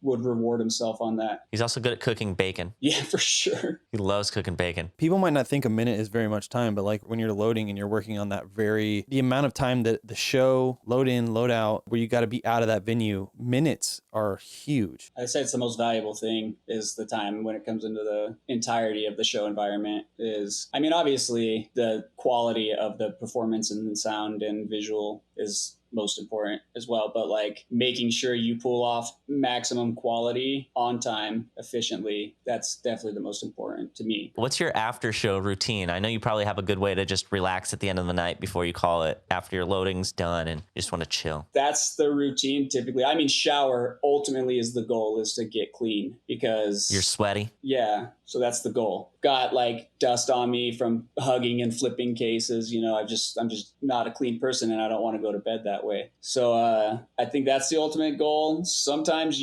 would reward himself on that. He's also good at cooking bacon. Yeah, for sure. He loves cooking bacon. People might not think a minute is very much time, but like when you're loading and you're working on that the amount of time that the show, load in, load out, where you got to be out of that venue, minutes are huge. I'd say it's the most valuable thing, is the time when it comes into the entirety of the show environment. Obviously the quality of the performance and the sound and visual is most important as well, but like making sure you pull off maximum quality on time efficiently, that's definitely the most important to me. What's your after show routine? I know you probably have a good way to just relax at the end of the night before you call it, after your loading's done and you just want to chill. That's the routine typically. Shower ultimately is the goal, is to get clean, because you're sweaty. Yeah, so that's the goal. Got like dust on me from hugging and flipping cases. I'm just not a clean person, and I don't want to go to bed that way. So I think that's the ultimate goal. Sometimes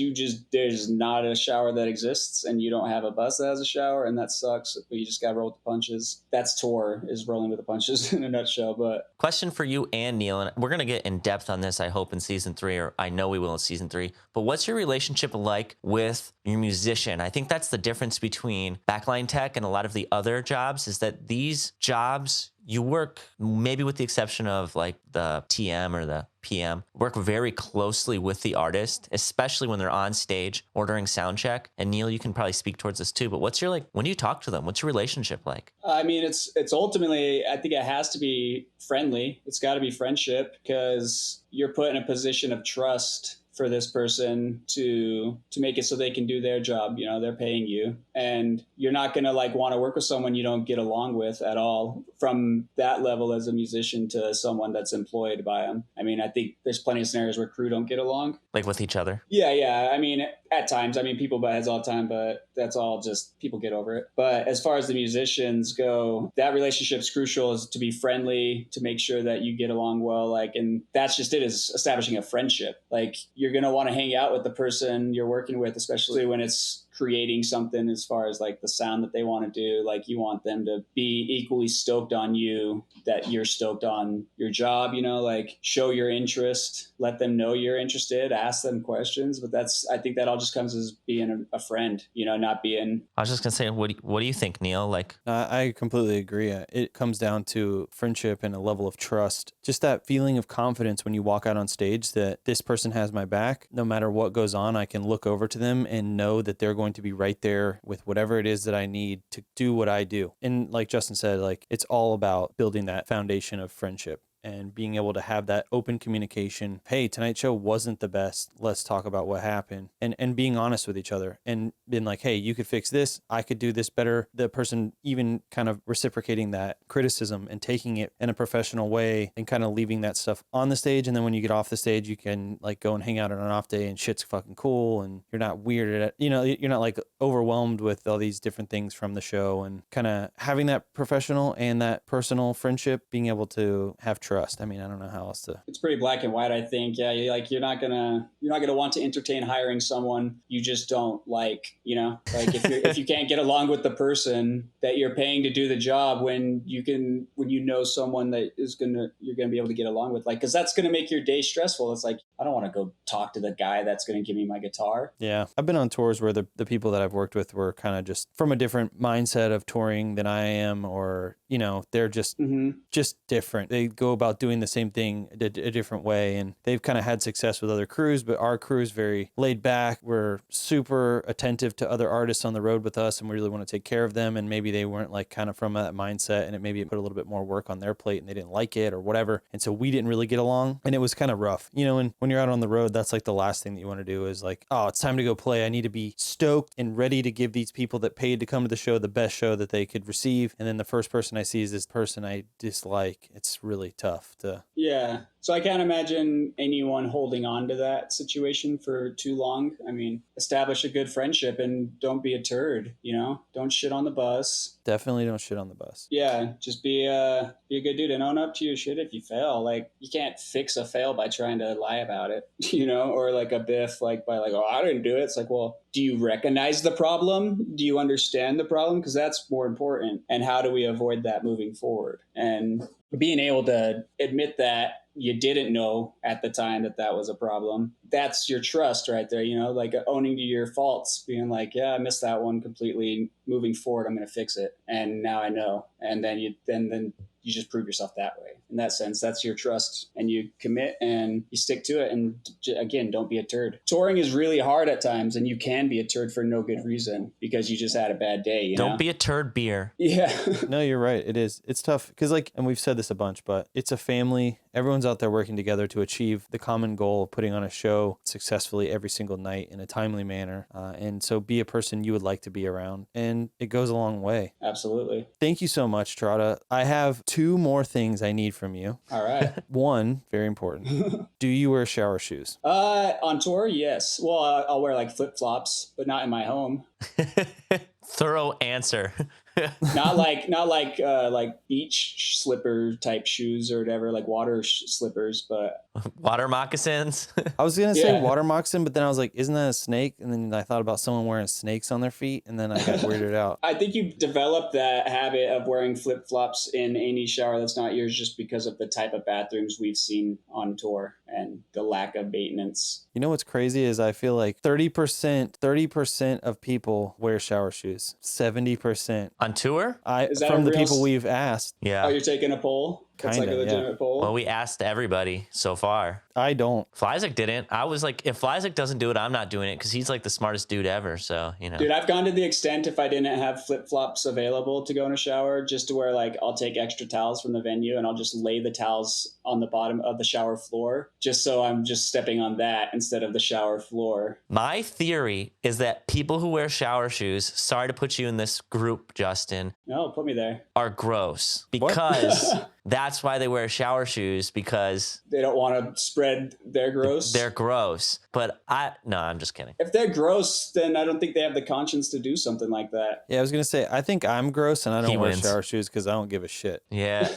there's not a shower that exists, and you don't have a bus that has a shower, and that sucks, but you just got to roll with the punches. That's tour, is rolling with the punches in a nutshell. But question for you and Neil, and we're going to get in depth on this, I hope, in season 3, or I know we will in season 3, but what's your relationship like with your musician? I think that's the difference between backline tech and a lot of the other jobs, is that these jobs, you work, maybe with the exception of like the TM or the PM, work very closely with the artist, especially when they're on stage or during sound check. And Neil, you can probably speak towards this too, but what's your, like, when you talk to them, what's your relationship like? I mean, it's ultimately, I think it has to be friendly. It's got to be friendship, because you're put in a position of trust for this person to make it so they can do their job. You know, they're paying you, and you're not going to like want to work with someone you don't get along with at all, from that level as a musician to someone that's employed by them. I mean, I think there's plenty of scenarios where crew don't get along. Like with each other? Yeah. I mean, at times, I mean, people butt heads all the time, but that's all just people get over it. But as far as the musicians go, that relationship's crucial, is to be friendly, to make sure that you get along well. Like, and that's just it, is establishing a friendship. Like, you're going to want to hang out with the person you're working with, especially when it's creating something as far as like the sound that they want to do. Like, you want them to be equally stoked on you that you're stoked on your job, you know, like show your interest, let them know you're interested, ask them questions. But I think that all just comes as being a friend, you know, not being. I was just gonna say, what do you think, Neil? Like, I completely agree. It comes down to friendship and a level of trust. Just that feeling of confidence when you walk out on stage that this person has my back. No matter what goes on, I can look over to them and know that they're going to be right there with whatever it is that I need to do what I do. And like Justin said, like, it's all about building that foundation of friendship and being able to have that open communication. Hey, tonight's show wasn't the best. Let's talk about what happened. And being honest with each other and being like, hey, you could fix this. I could do this better. The person even kind of reciprocating that criticism and taking it in a professional way and kind of leaving that stuff on the stage. And then when you get off the stage, you can like go and hang out on an off day and shit's fucking cool. And you're not weirded at, you know, you're not like overwhelmed with all these different things from the show, and kind of having that professional and that personal friendship, being able to have trust. I mean, I don't know how else to. It's pretty black and white, I think. Yeah, you're not gonna want to entertain hiring someone you just don't like. You know, like if you can't get along with the person that you're paying to do the job, when you know someone that you're gonna be able to get along with, like, because that's gonna make your day stressful. It's like, I don't want to go talk to the guy that's gonna give me my guitar. Yeah, I've been on tours where the people that I've worked with were kind of just from a different mindset of touring than I am, or you know, they're just different. They go about doing the same thing a different way, and they've kind of had success with other crews, but our crew is very laid back. We're super attentive to other artists on the road with us, and we really want to take care of them. And maybe they weren't like kind of from that mindset, and it put a little bit more work on their plate, and they didn't like it or whatever, and so we didn't really get along, and it was kind of rough, you know. And when you're out on the road, that's like the last thing that you want to do is like, oh, it's time to go play. I need to be stoked and ready to give these people that paid to come to the show the best show that they could receive, and then the first person I see is this person I dislike. It's really tough to. Yeah. So I can't imagine anyone holding on to that situation for too long. I mean, establish a good friendship and don't be a turd, you know? Don't shit on the bus. Definitely don't shit on the bus. Yeah, just be a good dude and own up to your shit if you fail. Like, you can't fix a fail by trying to lie about it, you know? Or like a biff, like by like, oh, I didn't do it. It's like, well, do you recognize the problem? Do you understand the problem? Because that's more important. And how do we avoid that moving forward? And being able to admit that you didn't know at the time that was a problem, that's your trust right there, you know, like owning to your faults, being like, yeah, I missed that one completely. Moving forward, I'm going to fix it. And now I know. And then you just prove yourself that way. In that sense, that's your trust, and you commit and you stick to it. And again, don't be a turd. Touring is really hard at times, and you can be a turd for no good reason because you just had a bad day. You don't know? be a turd beer. Yeah. No, you're right. It is. It's tough because, like, and we've said this a bunch, but it's a family. Everyone's out there working together to achieve the common goal of putting on a show successfully every single night in a timely manner. And so be a person you would like to be around. And it goes a long way. Absolutely. Thank you so much, Trotta. I have 2 more things I need from you. All right. One, very important. Do you wear shower shoes? On tour, yes. Well, I'll wear like flip-flops, but not in my home. Thorough answer. not like beach slipper type shoes or whatever, like water slippers, but water moccasins. I was gonna say water moccasin, but then I was like, isn't that a snake? And then I thought about someone wearing snakes on their feet, and then I got weirded out. I think you developed that habit of wearing flip flops in any shower that's not yours just because of the type of bathrooms we've seen on tour. and the lack of maintenance. You know what's crazy is I feel like 30% of people wear shower shoes. 70%. On tour? Is that From a the real people we've asked. Yeah. Oh, you're taking a poll? That's like a Kinda, yeah. legitimate poll? Well, we asked everybody so far. I don't. Flyzik didn't. I was like, if Flyzik doesn't do it, I'm not doing it because he's like the smartest dude ever. So, you know. Dude, I've gone to the extent if I didn't have flip-flops available to go in a shower, just to where like I'll take extra towels from the venue and I'll just lay the towels on the bottom of the shower floor, just so I'm just stepping on that instead of the shower floor. My theory is that people who wear shower shoes, sorry to put you in this group, Justin, No, put me there. are gross because that's why they wear shower shoes, because They don't want to spread their gross. they're gross. But I'm just kidding. If they're gross, then I don't think they have the conscience to do something like that. Yeah, I was going to say, I think I'm gross and I He don't wear wins. shower shoes because I don't give a shit. Yeah.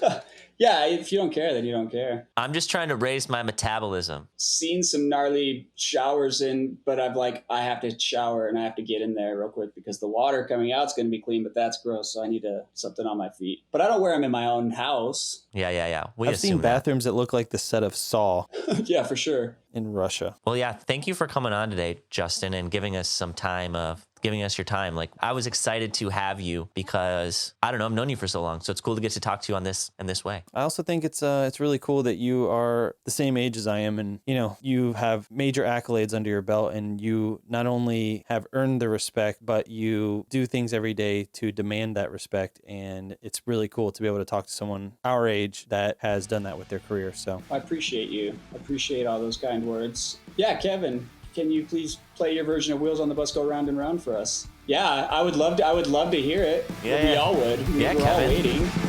Yeah, if you don't care, then you don't care. I'm just trying to raise my metabolism. Seen some gnarly showers but I have to shower and I have to get in there real quick because the water coming out is going to be clean, but that's gross. So I need something on my feet. But I don't wear them in my own house. Yeah. I've seen bathrooms that look like the set of Saw Yeah, for sure. in Russia. Well, yeah, thank you for coming on today, Justin, and giving us your time. Like, I was excited to have you because I don't know, I've known you for so long. So it's cool to get to talk to you on this in this way. I also think it's really cool that you are the same age as I am, and you have major accolades under your belt, and you not only have earned the respect, but you do things every day to demand that respect. And it's really cool to be able to talk to someone our age that has done that with their career. So I appreciate you. I appreciate all those kind words. Yeah, Kevin, can you please play your version of Wheels on the Bus Go Round and Round for us? Yeah, I would love to hear it. Yeah, We yeah. all would. Yeah, We're all Kevin. waiting.